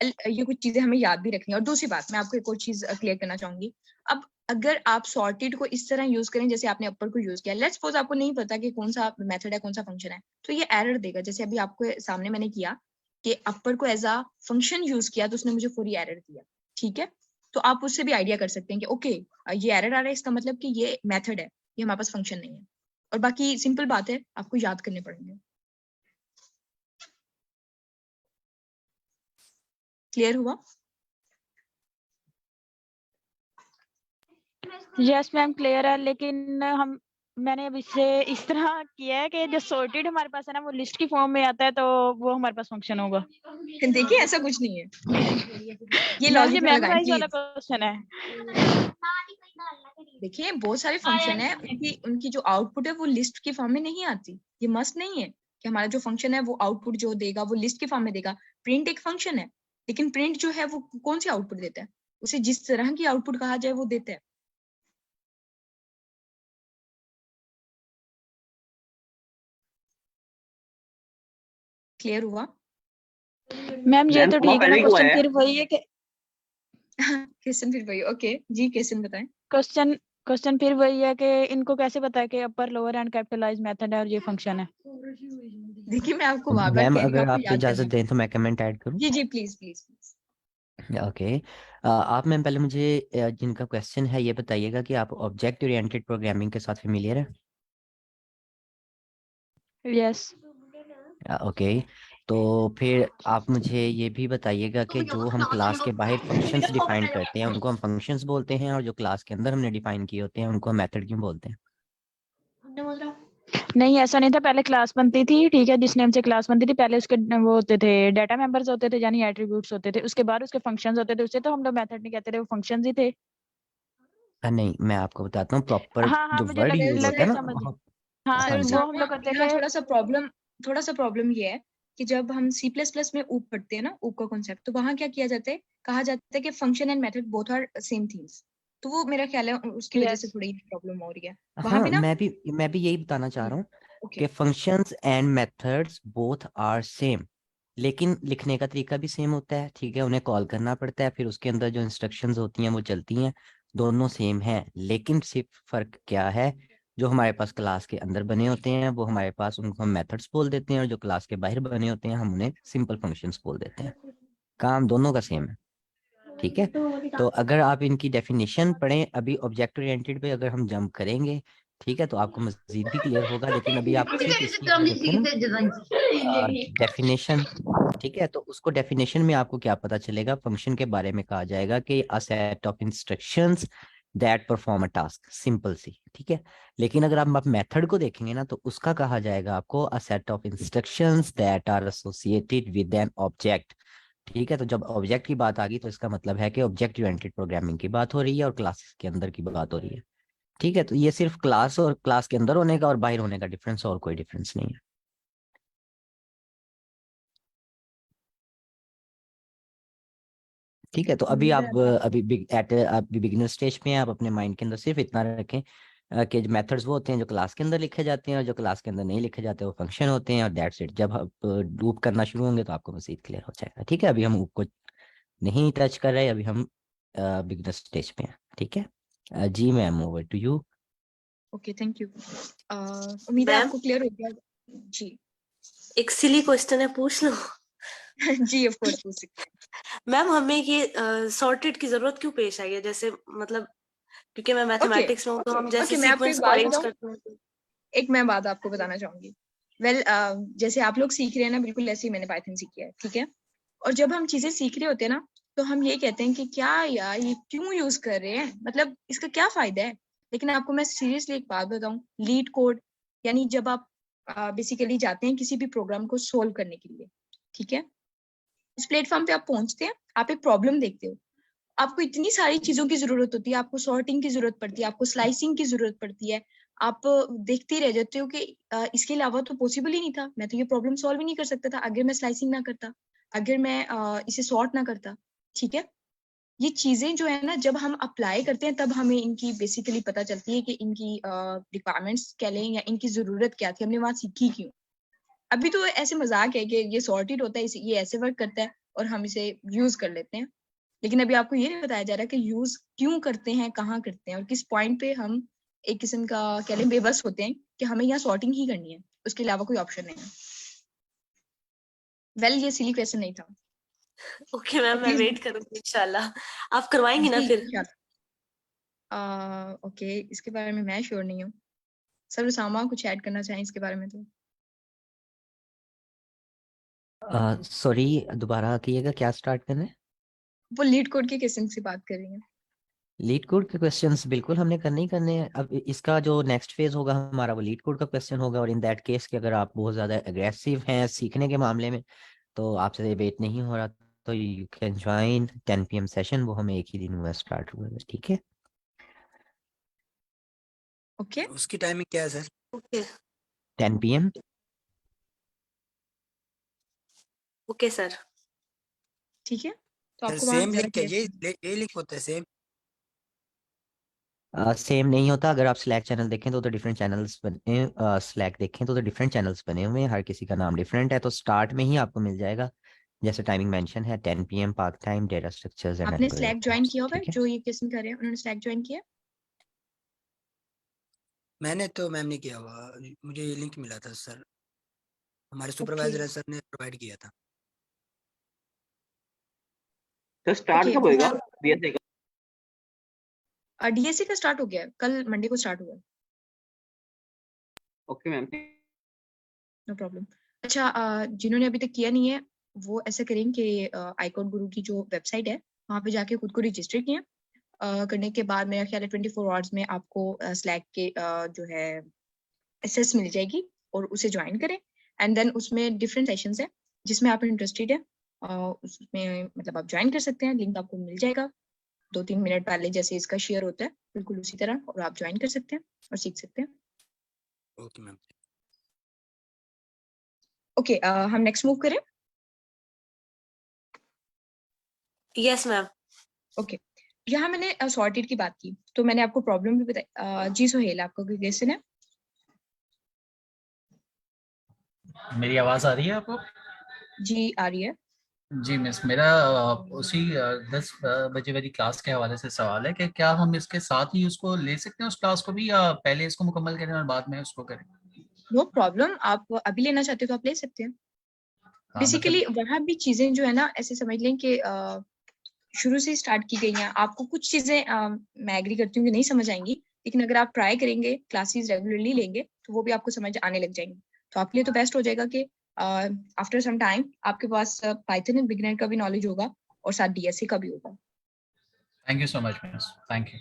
ये कुछ चीजें हमें याद भी रखनी है। और दूसरी बात, मैं आपको एक और चीज क्लियर करना चाहूंगी। अब अगर आप सॉर्टेड को इस तरह यूज करें जैसे आपने अपर को यूज किया, लेट्स सपोज आपको नहीं पता कि कौन सा मेथड है, कौन सा फंक्शन है, तो ये एरर देगा। जैसे अभी आपको सामने मैंने किया कि अपर को एज अ फंक्शन यूज किया तो उसने मुझे पूरी एरर दिया, ठीक है। तो आप उससे भी आइडिया कर सकते हैं कि ओके ये एरर आ रहा है, इसका मतलब कि ये मेथड है, ये हमारे पास फंक्शन नहीं है। और बाकी सिंपल बात है, आपको याद करने पड़ेंगे। क्लियर हुआ? यस मैम क्लियर है, लेकिन मैंने अब इससे इस तरह किया है कि जो सॉर्टेड हमारे पास है ना वो लिस्ट की फॉर्म में आता है, तो वो हमारे पास फंक्शन होगा। देखिए ऐसा कुछ नहीं है, ये मैम लॉजिक ये में लगाएं मैमराइज वाला प्लीज। क्वेश्चन है। देखिए बहुत सारे फंक्शन है, उनकी उनकी जो आउटपुट है वो लिस्ट की फॉर्म में नहीं आती। ये मस्ट नहीं है कि हमारा जो फंक्शन है वो आउटपुट जो देगा वो लिस्ट की फॉर्म में देगा। प्रिंट एक फंक्शन है, लेकिन प्रिंट जो है वो कौन सी आउटपुट देता है? उसे जिस तरह की आउटपुट कहा जाए वो देता है। क्लियर हुआ? मैम ये मैम तो थोड़ा ठीक है ना, पहले क्यों क्वेश्चन आया? फिर वही है कि क्वेश्चन फिर वही, ओके जी, क्वेश्चन बताएं। क्वेश्चन क्वेश्चन फिर वही है कि इनको कैसे पता है कि upper lower and capitalize method है और ये फंक्शन है। देखिए मैं आपको बार बार मैम कह रही हूँ, अगर आपको आप याद इजाज़त करना दें तो मैं कमेंट ऐड करूं? जी जी प्लीज प्लीज प्लीज। ओके। आप मैम पहले मुझे जिनका क्वेश्चन है ये बताइएगा कि आप ऑब्जेक्ट ओरिएंटेड प्रोग्रामिंग के साथ फेमिलियर है? यस। ओके। तो फिर आप मुझे ये भी बताइएगा कि जो हम क्लास के बाहर फंक्शंस डिफाइन करते हैं उनको हम फंक्शंस बोलते हैं, और जो क्लास के अंदर हमने डिफाइन किए होते हैं उनको हम मेथड क्यों बोलते हैं? नहीं ऐसा नहीं था, पहले क्लास बनती थी, ठीक है, जिस नेम से क्लास बनती थी पहले उसके वो होते थे डाटा मेंबर्स होते थे यानी एट्रीब्यूट्स होते थे, उसके बाद उसके फंक्शंस होते थे, उसे तो हम लोग मेथड नहीं कहते थे, वो फंक्शंस ही थे। नहीं, मैं आपको बताता हूँ प्रॉपर हाँ हाँ जो मुझे वर्ड लग यूज लग होता है गई ना। समझ। हाँ। हाँ हाँ सर जी। वो हम यहाँ लोग करते यहाँ थे। थोड़ा सा प्रॉब्लम ये है कि जब हम सी प्लस प्लस में ऊप पढ़ते हैं ना, ऊप का कॉन्सेप्ट, तो वहाँ क्या किया जाता है, कहा जाता है कि function and method both are same things. तो वो मेरा ख्याल है उसकी वजह से यस। थोड़ी प्रॉब्लम हो रही है वहाँ हाँ, पे ना। मैं भी यही बताना चाह रहा हूँ ओके कि functions and methods both are same, लेकिन लिखने का तरीका भी सेम होता है, ठीक है। उन्हें कॉल करना पड़ता है, फिर उसके अंदर जो इंस्ट्रक्शंस होती हैं वो चलती हैं। दोनों सेम हैं, लेकिन सिर्फ फर्क क्या है, जो हमारे पास क्लास के अंदर बने होते हैं वो हमारे पास उनको हम मेथड्स बोल देते हैं, और जो क्लास के बाहर बने होते हैं हम उन्हें सिंपल फंक्शंस बोल देते हैं। काम दोनों का सेम है, ठीक है। तो अगर आप इनकी डेफिनेशन पढ़ें, अभी ऑब्जेक्ट ओरिएंटेड पे अगर हम जंप करेंगे, ठीक है, तो आपको मजीद भी क्लियर होगा, लेकिन अभी आप सिर्फ इसकी वो देखें ना, डेफिनेशन, ठीक है। तो उसको डेफिनेशन में आपको क्या पता चलेगा, फंक्शन के बारे में कहा जाएगा कि a set of instructions that perform a task, simple सी, ठीक है। लेकिन अगर आप मेथड को देखेंगे ना, तो उसका कहा जाएगा आपको a set of instructions that are associated with an object, ठीक है। तो जब ऑब्जेक्ट की बात आ गई तो इसका मतलब है कि ऑब्जेक्ट ओरिएंटेड प्रोग्रामिंग की बात हो रही है और क्लास के अंदर की बात हो रही है, ठीक है। तो ये सिर्फ क्लास और क्लास के अंदर होने का और बाहर होने का डिफरेंस, और कोई डिफरेंस नहीं है, ठीक है। तो अभी आप अभी बिगिनर स्टेज पे हैं, आप अपने माइंड के अंदर सिर्फ इतना रखें कि जो मेथड्स वो होते हैं जो क्लास के अंदर लिखे जाते हैं, और जो क्लास के अंदर नहीं लिखे जाते वो फंक्शन होते हैं, और दैट्स इट। जब आप लूप करना शुरू होंगे तो आपको मजीद क्लियर हो जाएगा, ठीक है। अभी हम को नहीं टच कर रहे, अभी हम बिगिनर स्टेज पे हैं, ठीक है। जी ma'am, over to you. Okay thank you. उम्मीद है मैम आपको क्लियर हो गया जी। एक सिली क्वेश्चन है, पूछ लो। जी ऑफ कोर्स पूछ सकते हैं। मैम हमें ये सॉर्टेड की जरूरत क्यों पेश आई है? जैसे मतलब क्योंकि मैं ओके मैथमेटिक्स में हूँ, तो हम जैसे ओके मैं आपको सीक्वेंस एक को बात अरेंज बताऊं, करते हैं एक मैं बात आपको बताना चाहूंगी। वेल जैसे आप लोग सीख रहे हैं ना, बिल्कुल ऐसे ही मैंने पाइथन सीखी है, ठीक है। और जब हम चीजें सीख रहे होते हैं ना, तो हम ये कहते हैं कि क्या यार ये क्यों यूज कर रहे हैं, मतलब इसका क्या फायदा है। लेकिन आपको मैं सीरियसली एक बात बताऊं, लीड कोड यानी जब आप बेसिकली जाते हैं किसी भी प्रोग्राम को सोल्व करने के लिए, ठीक है, उस प्लेटफॉर्म पे आप पहुंचते हैं, आप एक प्रॉब्लम देखते हो, आपको इतनी सारी चीजों की जरूरत होती है, आपको सॉर्टिंग की जरूरत पड़ती है, आपको स्लाइसिंग की जरूरत पड़ती है, आप देखते ही रह जाते हो कि इसके अलावा तो पॉसिबल ही नहीं था, मैं तो ये प्रॉब्लम सॉल्व ही नहीं कर सकता था अगर मैं स्लाइसिंग ना करता, अगर मैं इसे सॉर्ट ना करता, ठीक है। ये चीजें जो है ना, जब हम अप्लाई करते हैं तब हमें इनकी बेसिकली पता चलती है कि इनकी रिक्वायरमेंट्स क्या लें या इनकी जरूरत क्या थी, हमने वहां सीखी क्यों। अभी तो ऐसे मजाक है कि ये सॉर्टेड होता है, ये ऐसे वर्क करता है, और हम इसे यूज कर लेते हैं। लेकिन अभी आपको ये नहीं बताया जा रहा कि यूज क्यों करते हैं, कहाँ करते हैं और किस पॉइंट पे हम एक किस्म का कह लें बेबस होते हैं कि हमें यहाँ सॉर्टिंग ही करनी है, उसके अलावा कोई ऑप्शन नहीं है। वेल ये सिली क्वेश्चन नहीं था। ओके मैम, मैं प्लीज वेट करूंगी इंशाल्लाह। आप करवाएंगी ना फिर? ओके, इसके बारे में मैं श्योर नहीं हूँ। सर उसामा कुछ ऐड करना चाहें इसके बारे में तो? सॉरी, दोबारा आइएगा, क्या स्टार्ट करना है? वो लीड कोड के क्वेश्चन की बात कर रही हैं। लीड कोड के क्वेश्चंस बिल्कुल हमने करने ही करने हैं। अब इसका जो नेक्स्ट फेज होगा हमारा वो लीड कोड का क्वेश्चन होगा, और इन दैट केस कि अगर आप बहुत ज़्यादा एग्रेसिव हैं सीखने के मामले में तो आपसे वेट नहीं हो रहा, तो you can join 10 PM session, वो हमें एक ही दिन हुआ स्टार्ट हुआ है, ठीक है? ओके उसकी टाइमिंग क्या है sir? Okay 10 PM। Okay sir. ठीक है, तो सर आपको वहाँ सेम ज्यादा लिंक है, clear- ये लिंक होता है सेम? सेम नहीं होता। अगर आप स्लैक चैनल देखें तो डिफरेंट चैनल्स बने, स्लैक देखें तो डिफरेंट चैनल्स बने हुए हैं, हर किसी का नाम डिफरेंट है। तो स्टार्ट में ही आपको मिल जाएगा, जैसे टाइमिंग मेंशन है 10 PM पाक टाइम, डेटा स्ट्रक्चर्स एंड आपने स्लैक ज्वाइन एल्गोरिथम्स, किया हुआ है? ठीक है? जो ये क्वेश्चन कर रहे हैं उन्होंने स्लैक ज्वाइन किया? मैंने तो मैम नहीं किया हुआ, मुझे ये लिंक मिला था सर, हमारे ओके सुपरवाइजर सर ने प्रोवाइड किया था। तो स्टार्ट ओके, कब होएगा बीएसए का? डीएससी का स्टार्ट हो गया है, कल मंडे को स्टार्ट हुआ है। Okay ma'am. No problem. अच्छा, जिन्होंने अभी तक किया नहीं है वो ऐसा करें कि आईकोड गुरु की जो वेबसाइट है वहाँ पे जाके खुद को रजिस्टर किया। करने के बाद मेरा ख्याल है 24 आवर्स में आपको स्लैक के जो है एसेस मिल जाएगी और उसे ज्वाइन करें। एंड देन उसमें डिफरेंट सेशंस है जिसमें आप इंटरेस्टेड है उसमें मतलब आप ज्वाइन कर सकते हैं। लिंक आपको मिल जाएगा 2-3 मिनट पहले, जैसे इसका शेयर होता है बिल्कुल उसी तरह, और आप ज्वाइन कर सकते हैं और सीख सकते हैं। Okay ma'am. ओके, हम नेक्स्ट मूव करें। Yes ma'am. ओके, यहाँ मैंने सॉर्टेड की बात की तो मैंने आपको प्रॉब्लम भी बताई। जी सोहेल, आपका कोई क्वेश्चन है? मेरी आवाज आ रही है आपको? जी आ रही है। जी मिस, मेरा उसी 10 बजे वाली क्लास के हवाले से सवाल है कि क्या हम इसके साथ ही उसको ले सकते हैं उस क्लास को भी, या पहले इसको मुकम्मल करें और बाद में उसको करें? नो प्रॉब्लम, आप अभी लेना चाहते हो तो आप ले सकते हैं। हाँ, बेसिकली मतलब वहां भी चीजें जो है ना ऐसे समझ लें कि शुरू से स्टार्ट की गई हैं। आपको कुछ चीजें मैं एग्री करती हूँ कि नहीं समझ आएंगी, लेकिन अगर आप ट्राई करेंगे, क्लासेस रेगुलरली लेंगे तो वो भी आपको समझ आने लग जाएंगी। तो आपके लिए तो बेस्ट हो जाएगा कि आफ्टर सम टाइम आपके पास पाइथन एंड बिगिनर का भी नॉलेज होगा और साथ डीएसए का भी होगा। Thank you so much miss, thank you.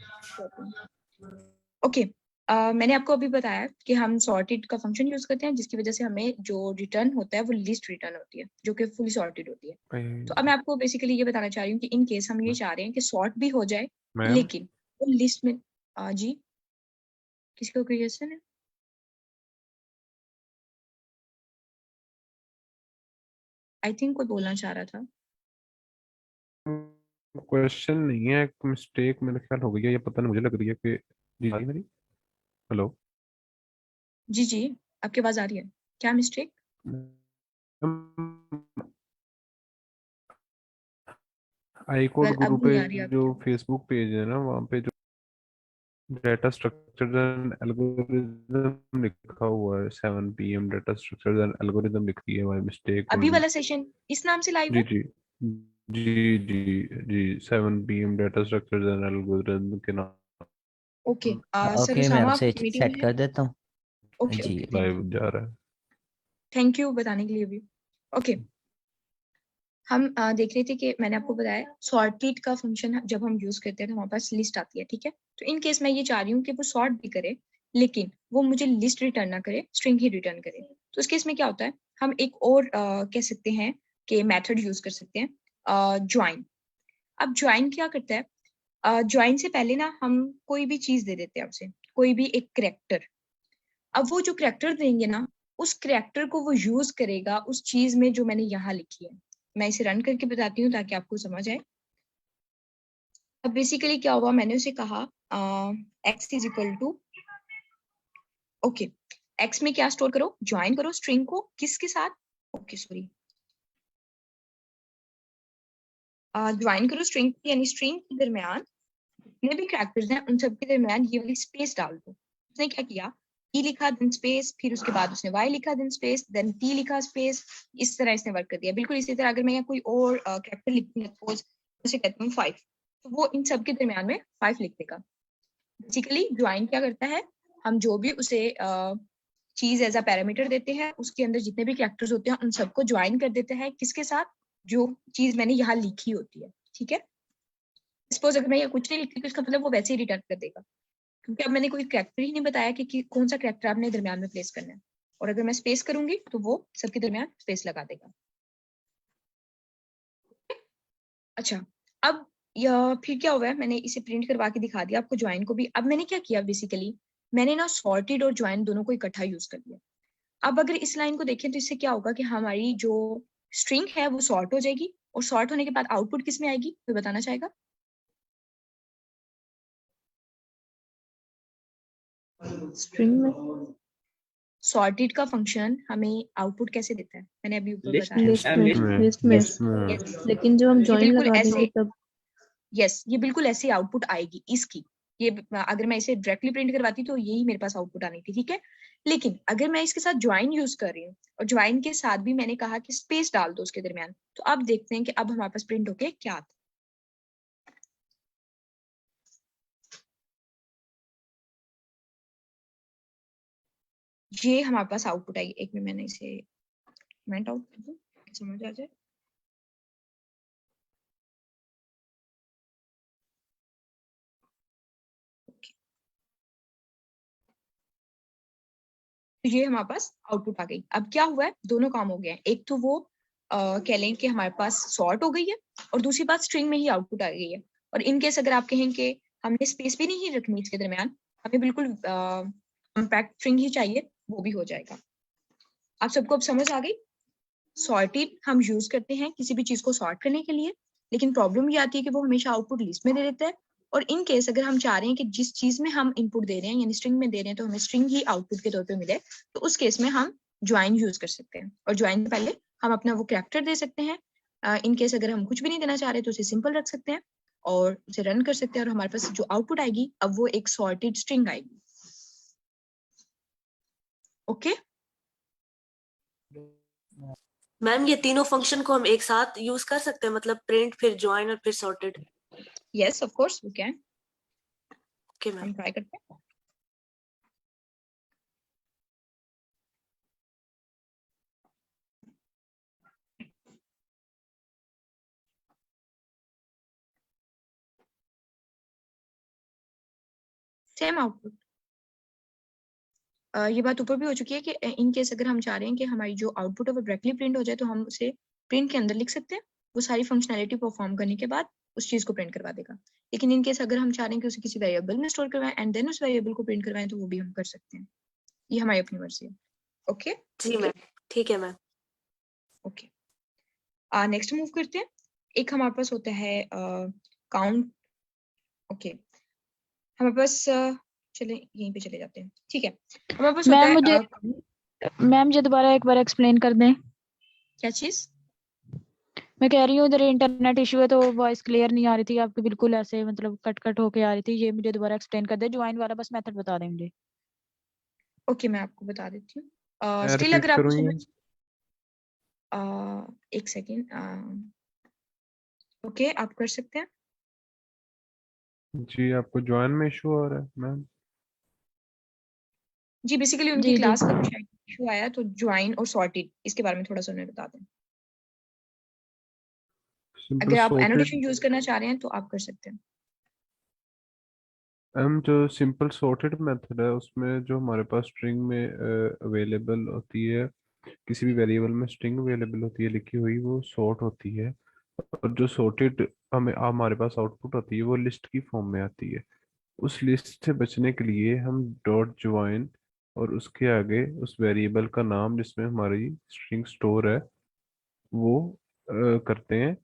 Okay, मैंने आपको अभी बताया कि हम सॉर्टेड का फंक्शन यूज करते हैं जिसकी वजह से हमें जो रिटर्न होता है वो लिस्ट रिटर्न होती है जो कि फुली सॉर्टेड होती है। तो अब मैं आपको बेसिकली ये बताना चाह रही हूँ कि इन केस हम ये चाह रहे हैं कि सॉर्ट भी हो जाए लेकिन वो लिस्ट में जी किसी को कोई क्वेश्चन है? आई थिंक कोई बोलना चाह रहा था। क्वेश्चन नहीं है, एक मिस्टेक मेरे ख्याल हो गई है, ये पता नहीं, मुझे लग रही है कि जी आई मेरी। हेलो जी जी, आपकी आवाज आ रही है। क्या मिस्टेक? आईकोड वेल गुरु अब पे नहीं आ रही जो आपकी। फेसबुक पेज है ना, वहाँ पे जो डेटा स्ट्रक्चर्स एंड एल्गोरिदम लिखा हुआ है 7 PM data structures and algorithm लिख दी है, बाय मिस्टेक अभी ओनली। वाला सेशन इस नाम से लाइव जी है? जी जी जी जी 7 PM data structures and algorithm के नाम ओके, सर ओके, मैं उसामा आपसे मीटिंग सेट में है? कर देता हूँ। Okay ji okay, thank live you. जा रहा है। थैंक यू बताने के लिए भी। ओके, हम देख रहे थे कि मैंने आपको बताया सॉर्टेड का फंक्शन जब हम यूज करते हैं तो हमारे पास लिस्ट आती है, ठीक है? तो इन केस मैं ये चाह रही हूँ कि वो सॉर्ट भी करे लेकिन वो मुझे लिस्ट रिटर्न ना करे, स्ट्रिंग ही रिटर्न करे। तो इस केस में क्या होता है, हम एक और कह सकते हैं कि मेथड यूज कर सकते हैं, ज्वाइन। अब ज्वाइन क्या करता है, ज्वाइन से पहले ना हम कोई भी चीज दे देते हैं उसे, कोई भी एक करेक्टर। अब वो जो करेक्टर देंगे ना उस करेक्टर को वो यूज करेगा उस चीज में जो मैंने यहाँ लिखी है। मैं इसे रन करके बताती हूँ ताकि आपको समझ आए। अब बेसिकली क्या हुआ, मैंने उसे कहा x is equal to, okay, x में क्या स्टोर करो, ज्वाइन करो स्ट्रिंग को किसके साथ, ओके सॉरी, ज्वाइन करो स्ट्रिंग, यानी स्ट्रिंग के दरमियान जितने भी कैरेक्टर्स हैं उन सब के दरमियान ये वाली स्पेस डाल दो। उसने क्या किया, ई लिखा देन स्पेस, फिर उसके बाद उसने वाई लिखा देन स्पेस, देन टी लिखा स्पेस, इस तरह इसने वर्क कर दिया। बिल्कुल इसी तरह अगर मैं यहाँ कोई और कैरेक्टर लिखती हूँ, सपोज उसे कहती हूँ 5, तो वो इन सब के दरमियान में 5 लिख देगा। बेसिकली ज्वाइन क्या करता है, हम जो भी उसे चीज एज अ पैरामीटर देते हैं, उसके अंदर जितने भी कैरेक्टर्स होते हैं उन सबको ज्वाइन कर देते हैं, किसके साथ, जो चीज मैंने यहाँ लिखी होती है। ठीक है, सपोज अगर मैं यहाँ कुछ नहीं लिखती तो इसका मतलब वो वैसे ही रिटर्न कर देगा, क्योंकि अब मैंने कोई कैरेक्टर ही नहीं बताया कि कौन सा कैरेक्टर आपने दरमियान में प्लेस करना है। और अगर मैं स्पेस करूंगी तो वो सबके दरमियान स्पेस लगा देगा। अच्छा, अब यह फिर क्या हुआ है, मैंने इसे प्रिंट करवा के दिखा दिया आपको ज्वाइन को भी। अब मैंने क्या किया, बेसिकली मैंने ना सॉर्टेड और ज्वाइन दोनों को इकट्ठा यूज कर लिया। अब अगर इस लाइन को देखें तो इससे क्या होगा कि हमारी जो स्ट्रिंग है वो सॉर्ट हो जाएगी, और सॉर्ट होने के बाद आउटपुट किस में आएगी, कोई बताना चाहेगा? स्ट्रिंग में सॉर्टेड का फंक्शन हमें आउटपुट कैसे देता है, मैंने अभी ऊपर लिस्ट बताया। लिस्ट लिस्ट में में लिस्ट में यस में यस, लेकिन जब हम ये ज्वाइन बिल्कुल लगा ऐसे, देंगे तब यस ये बिल्कुल ऐसी आउटपुट आएगी इसकी। ये अगर मैं इसे डायरेक्टली प्रिंट करवाती तो यही मेरे पास आउटपुट आनी थी। ठीक है, लेकिन अगर मैं इसके साथ ज्वाइन यूज कर रही हूँ और ज्वाइन के साथ भी मैंने कहा कि स्पेस डाल दो उसके दरमियान, तो अब देखते हैं कि अब हमारे पास प्रिंट होके क्या आता है। ये हमारे पास आउटपुट आई। एक मिनट, मैंने इसे कमेंट आउट कर दूं, समझ आ जाए। तो ये हमारे पास आउटपुट आ गई। अब क्या हुआ है, दोनों काम हो गए हैं। एक तो वो कह लें कि हमारे पास सॉर्ट हो गई है, और दूसरी बात स्ट्रिंग में ही आउटपुट आ गई है। और इन केस अगर आप कहें कि हमने स्पेस भी नहीं रखनी इसके दरमियान, हमें बिल्कुल कॉम्पैक्ट स्ट्रिंग ही चाहिए, वो भी हो जाएगा। आप सबको अब समझ आ गई? सॉर्टेड हम यूज करते हैं किसी भी चीज को सॉर्ट करने के लिए, लेकिन प्रॉब्लम ये आती है कि वो हमेशा आउटपुट लिस्ट में दे देता है। और इन केस अगर हम चाह रहे हैं कि जिस चीज में हम इनपुट दे रहे हैं यानी स्ट्रिंग में दे रहे हैं तो हमें स्ट्रिंग ही आउटपुट के तौर पे मिले, तो उस केस में हम ज्वाइन यूज कर सकते हैं। और ज्वाइन से पहले हम अपना वो कैरेक्टर दे सकते हैं। इन केस अगर हम कुछ भी नहीं देना चाह रहे तो उसे सिंपल रख सकते हैं और उसे रन कर सकते हैं, और हमारे पास जो आउटपुट आएगी अब वो एक सॉर्टेड स्ट्रिंग आएगी। ओके, मैम ये तीनों फंक्शन को हम एक साथ यूज कर सकते हैं, मतलब प्रिंट फिर ज्वाइन और फिर sorted? Yes of course we can. Okay ma'am. हम ट्राई करते हैं। Same output. ये बात ऊपर भी हो चुकी है कि इन केस अगर हम चाह रहे हैं कि हमारी जो आउटपुट है वो डायरेक्टली प्रिंट हो जाए तो हम उसे प्रिंट के अंदर लिख सकते हैं। वो सारी फंक्शनैलिटी परफॉर्म करने के बाद उस चीज को प्रिंट करवा देगा। लेकिन इन केस अगर हम चाह रहे हैं कि उसे किसी वेरिएबल में स्टोर करवाएं एंड देन उस वेरिएबल को प्रिंट करवाएं तो वो भी हम कर सकते हैं। ये हमारी अपनी मर्जी है। ओके जी मैम, ठीक है मैम। ओके, नेक्स्ट मूव करते हैं। एक हमारे पास होता है काउंट। ओके, हमारे पास चले यहीं पे चले जाते हैं। ठीक है, हमारे पास होता मैम मुझे है मैम मुझे दोबारा एक बार एक्सप्लेन कर दें। क्या चीज? मैं कह रही हूँ इधर इंटरनेट इशू है तो वॉइस क्लियर नहीं आ रही थी आपकी, बिल्कुल ऐसे मतलब कट कट होके आ रही थी। ये मुझे दोबारा एक्सप्लेन कर दे, ज्वाइन वाला बस मेथड बता दें मुझे। ओके, मैं आपको बता देती हूँ। मैं स्टिल रिपीट अगर आपको करूँ ये? समझ एक सेकेंड। ओके, आप कर सकते हैं। जी, आपको ज्वाइन में इशू आ रहा है मैम? जी, बेसिकली उनकी जी जी क्लास का कुछ इशू आया तो ज्वाइन और सॉर्टेड इसके बारे में थोड़ा सा उन्हें बता दें। सिंपल अगर आप सॉर्टेड एनोटेशन यूज करना चाह रहे हैं तो आप कर सकते हैं। हम जो सिंपल सॉर्टेड मेथड है उसमें जो हमारे पास स्ट्रिंग में अवेलेबल होती है, किसी भी वेरिएबल में स्ट्रिंग अवेलेबल होती है लिखी हुई, वो सॉर्ट होती है। और जो सॉर्टेड हमें हमारे पास आउटपुट आती है वो लिस्ट की फॉर्म में आती है। उस लिस्ट से बचने के लिए हम डॉट ज्वाइन और उसके आगे उस वेरिएबल का नाम जिसमें हमारी स्ट्रिंग स्टोर है वो करते हैं,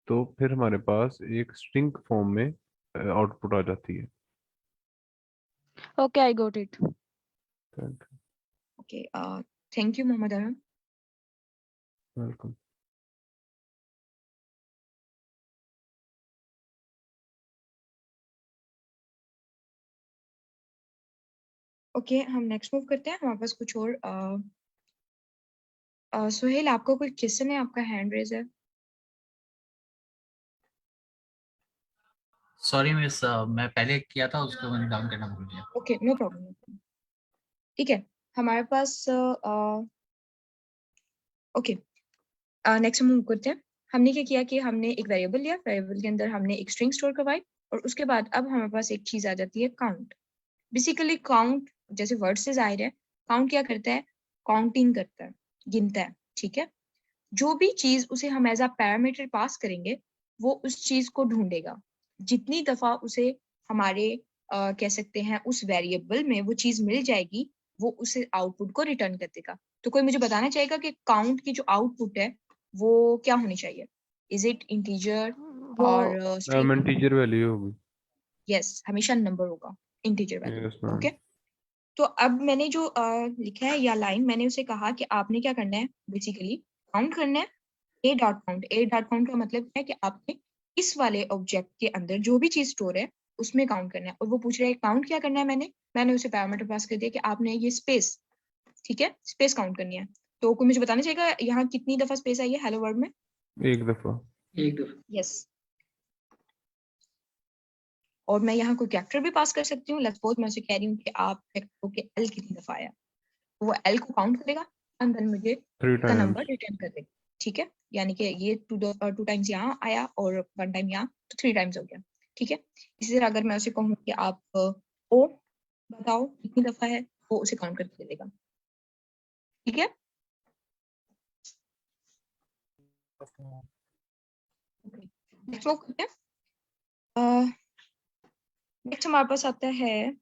तो फिर हमारे पास एक स्ट्रिंग फॉर्म में आउटपुट आ जाती है। Okay, I got it. Okay, thank you Mohammad Arham. Welcome. Okay, हम नेक्स्ट मूव करते हैं। हमारे पास कुछ और सुहेल, आपका कोई क्वेश्चन है? आपका हैंड रेज है। सॉरी मिस, मैं पहले किया था, उसको मैंने डाउन करना भूल गया। Okay, no problem. ठीक है, हमारे पास ओके, नेक्स्ट मूव करते हैं। हमने क्या किया कि हमने एक वेरिएबल लिया, वेरिएबल के अंदर हमने एक स्ट्रिंग स्टोर करवाई, और उसके बाद अब हमारे पास एक चीज आ जाती है काउंट। बेसिकली काउंट जैसे वर्ड से जाहिर है, काउंट क्या करता है? काउंटिंग करता है, गिनता है। ठीक है, जो भी चीज उसे हम एज अ पैरामीटर पास करेंगे वो उस चीज को ढूंढेगा। जितनी दफा उसे हमारे कह सकते हैं उस वेरिएबल में वो चीज मिल जाएगी, वो उसे आउटपुट को रिटर्न कर देगा। तो कोई मुझे बताना चाहेगा कि काउंट की जो आउटपुट है वो क्या होनी चाहिए? इज इट इंटीजर वो और स्ट्रिंग? इंटीजर वैल्यू होगी। यस, हमेशा नंबर होगा, integer value. Yes ma'am. Okay, तो अब मैंने जो लिखा है या लाइन, मैंने उसे कहा कि आपने क्या करना है, बेसिकली काउंट करना है। ए डॉट काउंट, ए डॉट काउंट का मतलब है कि आपने इस वाले ऑब्जेक्ट के अंदर जो भी चीज स्टोर है उसमें काउंट करना है। और वो पूछ रहा है काउंट क्या करना है, मैंने उसे पैरामीटर पास कर दिया कि आपने ये स्पेस, ठीक है, स्पेस काउंट करनी है। तो कोई मुझे बताना चाहिएगा यहाँ कितनी दफा स्पेस आई है हेलो वर्ड में? एक दफा। एक दफा। यस। और मैं यहाँ कोई कैरेक्टर भी पास कर सकती हूँ। लेट्स सपोज मैं उसे कह रही हूँ कि आप चेक करो कि एल कितनी दफा आया, वो एल को काउंट करेगा एंड देन मुझे 3 का नंबर टाइम्स। रिटर्न कर देगा। ठीक है, यानी कि ये टू टाइम्स यहाँ आया और 1 टाइम यहाँ, तो 3 टाइम्स हो गया। ठीक है, इसी तरह अगर मैं उसे कहूँ कि आप ओ बताओ कितनी दफा है, वो उसे काउंट करके दे देगा। ठीक है, नेक्स्ट वो करते हैं। नेक्स्ट हमारे पास आता है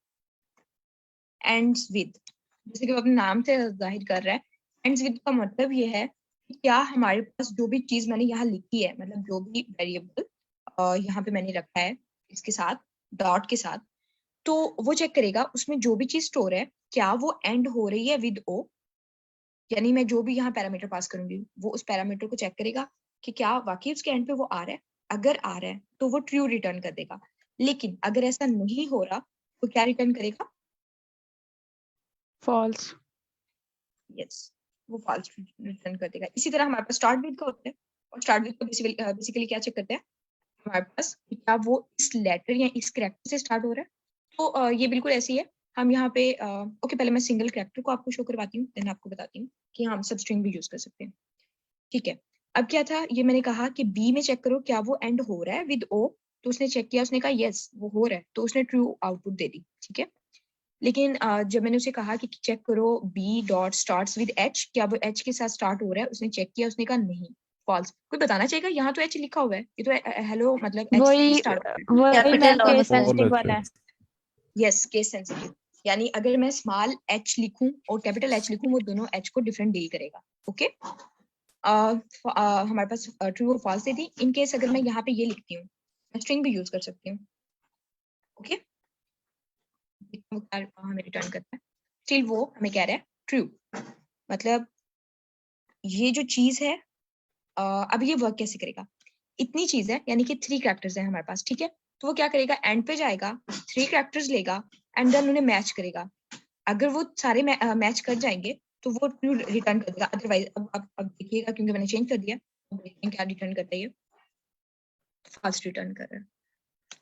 एंड्स विद। जैसे कि वो अपने नाम से जाहिर कर रहा है, एंड्स विद का मतलब ये है कि क्या हमारे पास जो भी चीज मैंने यहाँ लिखी है, मतलब जो भी वेरिएबल यहाँ पे मैंने रखा है इसके साथ डॉट के साथ, तो वो चेक करेगा उसमें जो भी चीज स्टोर है क्या वो एंड हो रही है विद ओ। यानी मैं जो भी यहाँ पैरामीटर पास करूंगी वो उस पैरामीटर को चेक करेगा कि क्या वाकई उसके एंड पे वो आ रहा है। अगर आ रहा है तो वो ट्रू रिटर्न कर देगा, लेकिन अगर ऐसा नहीं हो रहा तो क्या रिटर्न करेगा? फॉल्स। यस, वो फॉल्स रिटर्न कर देगा। इसी तरह हमारे पास स्टार्ट विद का होता है, और स्टार्ट विद को बेसिकली क्या चेक करते हैं हमारे पास कि क्या वो इस लेटर या इस कैरेक्टर से स्टार्ट हो रहा है। तो ये बिल्कुल ऐसी है। हम यहाँ पे ओके, पहले मैं सिंगल कैरेक्टर को आपको शो करवाती हूँ, देन आपको बताती हूँ कि हम सब स्ट्रिंग भी यूज कर सकते हैं। ठीक है, अब क्या था, ये मैंने कहा कि बी में चेक करो क्या वो एंड हो रहा है विद ओ। तो उसने चेक किया, उसने कहा यस वो हो रहा है, तो उसने ट्रू आउटपुट दे दी। ठीक है, लेकिन जब मैंने उसे कहा कि चेक करो B dot starts with H, क्या वो एच के साथ स्टार्ट हो रहा है, उसने चेक किया, उसने कहा नहीं, फॉल्स। कोई बताना चाहेगा? यहाँ तो एच लिखा हुआ है, ये तो हेलो मतलब एच से स्टार्ट हो रहा है। वही मैम कैपिटल और केस स्मॉल। सेंसिटिव वाला है। यस, केस सेंसिटिव, यानी अगर मैं स्मॉल एच लिखूं और कैपिटल एच लिखूं वो दोनों एच को डिफरेंट डील करेगा। ओके, हमारे पास ट्रू और फॉल्स दे दी। इन केस अगर मैं यहाँ पे ये लिखती हूँ, मैं स्ट्रिंग भी यूज कर सकती हूँ। ओके, हमें रिटर्न करता है, स्टिल वो हमें कह रहा है ट्रू। मतलब ये जो चीज है अब ये वर्क कैसे करेगा? इतनी चीज है, यानी कि 3 कैरेक्टर्स हैं हमारे पास। ठीक है, तो वो क्या करेगा, एंड पे जाएगा, 3 कैरेक्टर्स लेगा एंड देन उन्हें मैच करेगा। अगर वो सारे मैच कर जाएंगे तो वो ट्रू रिटर्न कर देगा। अदरवाइज अब देखिएगा, क्योंकि मैंने चेंज कर दिया, अब देखते हैं क्या रिटर्न करता है। ये फॉल्स रिटर्न कर रहा है।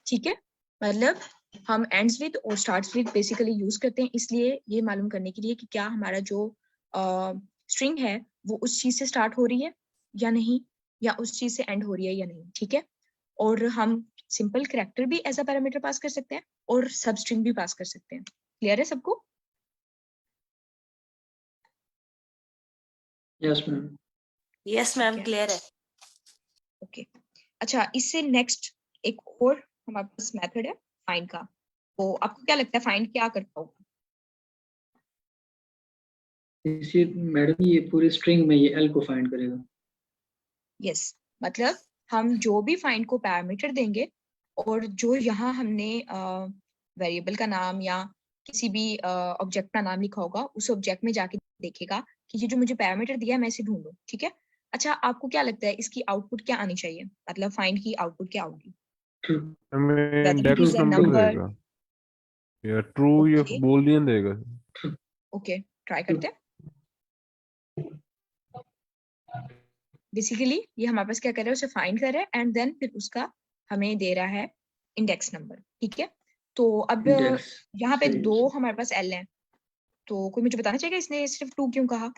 ठीक है, मतलब हम एंड्स विद और स्टार्ट्स विद बेसिकली यूज करते हैं इसलिए ये मालूम करने के लिए कि क्या हमारा जो स्ट्रिंग है वो उस चीज से स्टार्ट हो रही है या नहीं, या उस चीज से एंड हो रही है या नहीं। ठीक है, और हम सिंपल कैरेक्टर भी एज अ पैरामीटर पास कर सकते हैं और सब स्ट्रिंग भी पास कर सकते हैं। क्लियर है सबको? Yes ma'am. Yes ma'am, clear है। ओके, अच्छा, इससे नेक्स्ट एक और हमारे पास मेथड है फाइंड का। तो आपको क्या लगता है फाइंड क्या करता होगा? इसी मैडम ये पूरी स्ट्रिंग में ये एल को फाइंड करेगा। यस, मतलब हम जो भी फाइंड को पैरामीटर देंगे और जो यहाँ हमने वेरिएबल का नाम या किसी भी ऑब्जेक्ट का नाम लिखा होगा उस ऑब्जेक्ट में जाके देखेगा कि ये जो मुझे पैरामीटर दिया है मैं इसे ढूंढूं। ठीक है, अच्छा आपको क्या लगता है इसकी आउटपुट क्या आनी चाहिए? मतलब फाइंड की आउटपुट क्या होगी? हमें Whether it index is a number number, देगा या ट्रू या okay, बूलियन देगा। ओके ट्राई करते हैं। बेसिकली ये हमारे पास क्या कर रहा है, उसे फाइंड कर रहा है एंड देन फिर उसका हमें दे रहा है इंडेक्स नंबर, ठीक है। तो अब इंडेक्स यहाँ पे सही 2 सही। हमारे पास एल हैं, तो कोई मुझे बताना चाहिएगा इसने सिर्फ 2 क्यों कहा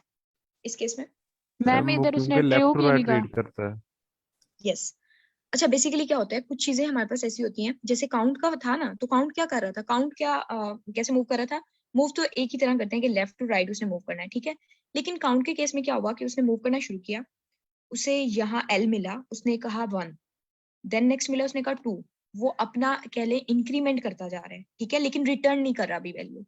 इस केस में? मैम वो इधर उसने क्योंकि लेफ्ट ट्रू टू क्यों नहीं राइट कहा? रीड करता है। यस अच्छा बेसिकली क्या होता है, कुछ चीजें हमारे पास ऐसी होती हैं, जैसे काउंट का था ना, तो काउंट क्या कर रहा था, काउंट क्या कैसे मूव कर रहा था, मूव तो एक ही तरह करते हैं कि लेफ्ट टू राइट उसने मूव करना है, ठीक है। लेकिन काउंट के केस में क्या हुआ कि उसने मूव करना शुरू किया, उसे यहाँ एल मिला, उसने कहा 1, देन नेक्स्ट मिला उसने कहा 2, वो अपना कह ले इंक्रीमेंट करता जा रहा है, ठीक है, लेकिन रिटर्न नहीं कर रहा अभी वैल्यू,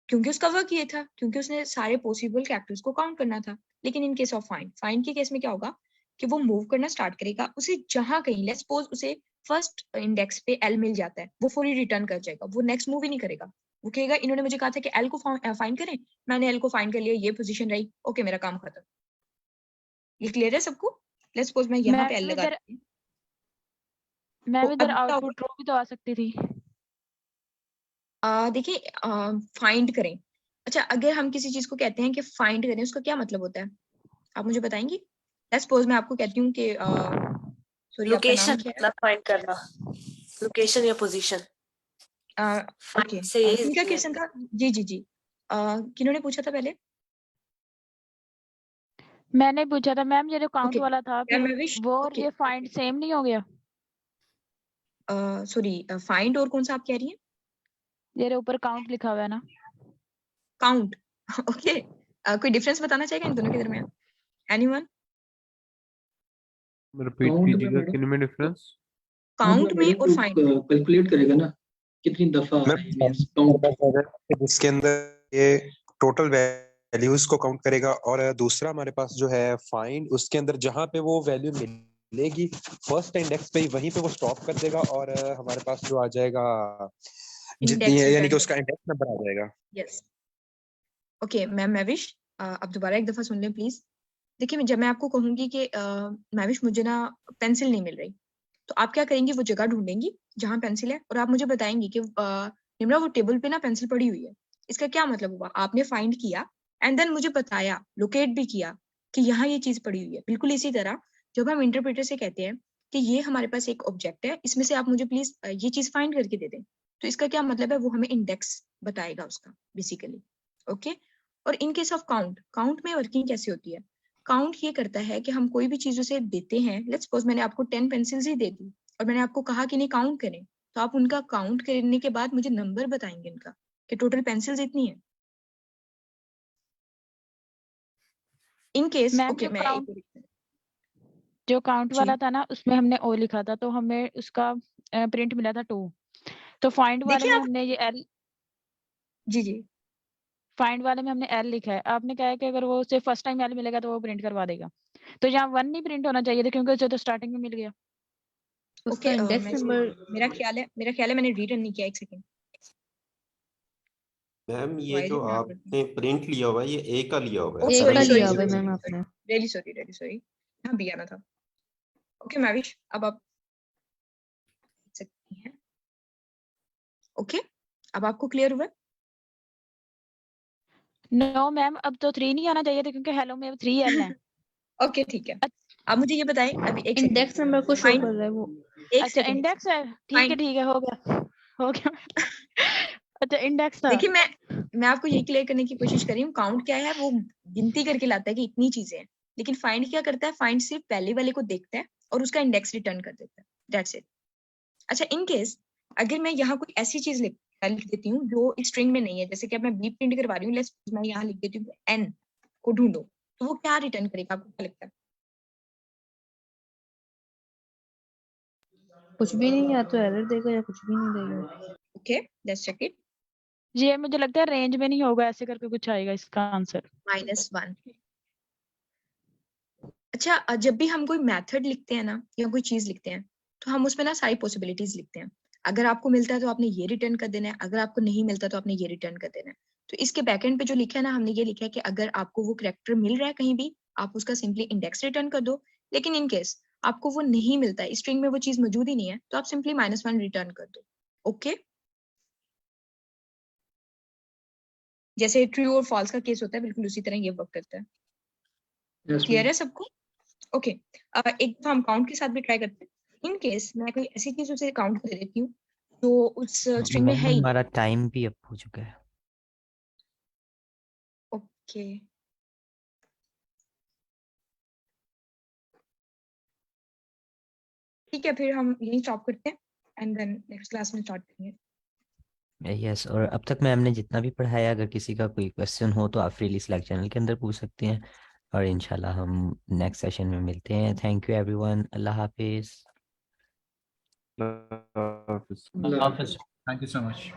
क्योंकि उसका वर्क ये था, क्योंकि उसने सारे पॉसिबल कैरेक्टर्स को काउंट करना था। लेकिन इन केस ऑफ फाइंड के केस में क्या होगा कि वो मूव करना स्टार्ट करेगा, उसे जहां कहीं लेट्स सपोज उसे फर्स्ट इंडेक्स पे एल मिल जाता है, वो फुली रिटर्न कर जाएगा, वो नेक्स्ट मूव ही नहीं करेगा। वो कहेगा इन्होंने मुझे कहा था कि एल को फाइंड करें, मैंने एल को फाइंड कर लिया, ये पोजीशन रही, ओके मेरा काम खत्म। ये क्लियर है सबको? लेट्स सपोज मैं यहाँ पे एल मैम लगा इधर देती हूँ, मैम तो इधर अब क्या आउटपुट ट्रू भी तो आ सकती थी। देखिए फाइंड करें। अच्छा अगर हम किसी चीज को कहते हैं कि फाइंड करें, उसका क्या मतलब होता है, आप मुझे बताएंगी? लेट्स सपोज मैं आपको कहती हूँ कि सॉरी आपका नाम लोकेशन क्या है? ना फाइंड करना, लोकेशन या पोजीशन ओके से यही किनका है। क्वेश्चन था? जी जी जी किन्होंने पूछा था पहले? मैंने पूछा था मैम, ये जो काउंट ओके वाला था फिर मैं विश वो और ओके ये फाइंड सेम नहीं हो गया? सॉरी फाइंड और कौन सा आप कह रही हैं? ये ऊपर काउंट लिखा हुआ है ना। काउंट ओके कोई डिफरेंस बताना चाहेगा इन दोनों के दरमियान? एनीवन? रिपीट काउंट में कीजिएगा, मैडम, किन में डिफरेंस? काउंट में और तो फाइंड। कैलकुलेट करेगा ना कितनी दफा आ रही है, मींस काउंट। जिसके अंदर ये टोटल वैल्यूज को काउंट करेगा, और दूसरा हमारे पास जो है फाइंड, उसके अंदर जहां पे वो वैल्यू मिलेगी फर्स्ट इंडेक्स पे ही वहीं पे वो स्टॉप कर देगा, और हमारे पास जो आ जाएगा जितनी इंडेक्स है, यानी कि रिटर्न उसका इंडेक्स नंबर आ जाएगा। यस ओके मैम मैविश अब दोबारा एक दफा सुन लें प्लीज। देखिए जब मैं आपको कहूंगी कि मैविश मुझे ना पेंसिल नहीं मिल रही, तो आप क्या करेंगी, वो जगह ढूंढेंगी जहां पेंसिल है और आप मुझे बताएंगी कि निम्रा वो टेबल पे ना पेंसिल पड़ी हुई है। इसका क्या मतलब हुआ, आपने फाइंड किया एंड देन मुझे बताया, लोकेट भी किया कि यहाँ ये चीज पड़ी हुई है। बिल्कुल इसी तरह जब हम इंटरप्रेटर से कहते हैं कि ये हमारे पास एक ऑब्जेक्ट है, इसमें से आप मुझे प्लीज ये चीज फाइंड करके दे दें, तो इसका क्या मतलब है, वो हमें इंडेक्स बताएगा उसका बेसिकली। ओके और इन केस ऑफ काउंट, काउंट में वर्किंग कैसे होती है, काउंट ये करता है कि हम कोई भी चीज उसे देते हैं, लेट्स सपोज मैंने आपको 10 पेंसिल्स ही दे दी और मैंने आपको कहा कि नहीं काउंट करें, तो आप उनका काउंट करने के बाद मुझे नंबर बताएंगे इनका कि टोटल पेंसिल्स इतनी है। इन केस मैम ओके मैं एक जो काउंट जी वाला था ना उसमें हमने ओ लिखा था, तो हमें उसका प्रिंट मिला था 2। तो फाइंड वाले देखिए में आप हमने ये एल, जी जी फाइंड वाले में हमने एल लिखा है। आपने कहा है कि अगर वो उसे फर्स्ट टाइम एल मिलेगा तो वो प्रिंट करवा देगा, तो यहाँ 1 नहीं प्रिंट होना चाहिए था क्योंकि उसे तो स्टार्टिंग में मिल गया। उसका ओके इंडेक्स नंबर मेरा ख्याल है मैंने रीड नहीं किया, एक सेकंड। मैम ये वाई जो इज नॉट वर्किंग? आपने प्रिंट लिया हुआ है ये ए का लिया हुआ है, ओ एक सॉरी का सेवन सॉरी लिया नहीं हुआ है सॉरी लिया मैम सॉरी आपने। रियली सॉरी हाँ भी आना था। ओके मैविश अब आप सकती हैं। ओके अब आपको क्लियर हुआ? नो मैम अब तो 3 नहीं आना चाहिए था क्योंकि हेलो में 3 एल है। ओके ठीक है अब मुझे ये बताएं अभी एक सेकंड इंडेक्स नंबर को शो फाइंड कर रहा है वो। एक अच्छा सेकंड इंडेक्स है, फाइंड ठीक है हो गया अच्छा इंडेक्स था। देखिए मैं आपको ये क्लियर करने की कोशिश कर रही हूँ, काउंट क्या है वो गिनती करके लाता है कि इतनी चीजें हैं, लेकिन फाइंड क्या करता है, फाइंड सिर्फ पहले वाले को देखता है और उसका इंडेक्स रिटर्न कर देता है, दैट्स इट। अच्छा इन केस अगर मैं यहाँ कोई ऐसी चीज लिख देती हूँ जो स्ट्रिंग में नहीं है, जैसे कि अब मैं बी प्रिंट करवा रही हूँ, लेट्स मैं यहाँ लिख देती हूँ एन को ढूंढो, तो वो क्या रिटर्न करेगा, आपको क्या लगता है? कुछ भी नहीं, या तो एरर देगा या कुछ भी नहीं देगा। Okay let's check it. ये मुझे लगता है रेंज में नहीं होगा, ऐसे करके कुछ आएगा इसका आंसर। -1। अच्छा जब भी हम कोई मेथड लिखते हैं ना या कोई चीज लिखते हैं, तो हम उसमें ना सारी पॉसिबिलिटीज लिखते हैं। अगर आपको मिलता है तो आपने ये रिटर्न कर देना है, अगर आपको नहीं मिलता तो आपने ये रिटर्न कर देना है। तो इसके बैकएंड पे जो लिखा है ना, हमने ये लिखा है कि अगर आपको वो कैरेक्टर मिल रहा है कहीं भी, आप उसका सिंपली इंडेक्स रिटर्न कर दो, लेकिन इन केस आपको वो नहीं मिलता है, स्ट्रिंग में वो चीज मौजूद ही नहीं है, तो आप सिंपली -1 रिटर्न कर दो। ओके जैसे ट्रू और फॉल्स का केस होता है बिल्कुल उसी तरह ये वर्क करता है। Yes, clear ma'am. है सबको? ओके एक दफा हम काउंट के साथ भी ट्राई करते हैं। इन केस मैं कोई ऐसी चीज उसे काउंट कर देती हूँ जो उस स्ट्रिंग में मैम है ही हमारा टाइम भी अब हो चुका है। ओके ठीक है, फिर हम यही स्टॉप करते हैं एंड देन नेक्स्ट क्लास में स्टार्ट करेंगे। यस, और अब तक मैम ने जितना भी पढ़ाया, अगर किसी का कोई क्वेश्चन हो तो आप फ्रीली स्लैक चैनल के अंदर पूछ सकते हैं, और इंशाल्लाह हम नेक्स्ट सेशन में मिलते हैं। थैंक यू एवरीवन, अल्लाह हाफिज। अल्लाह हाफिज़। अल्लाह हाफिज, थैंक यू सो मच।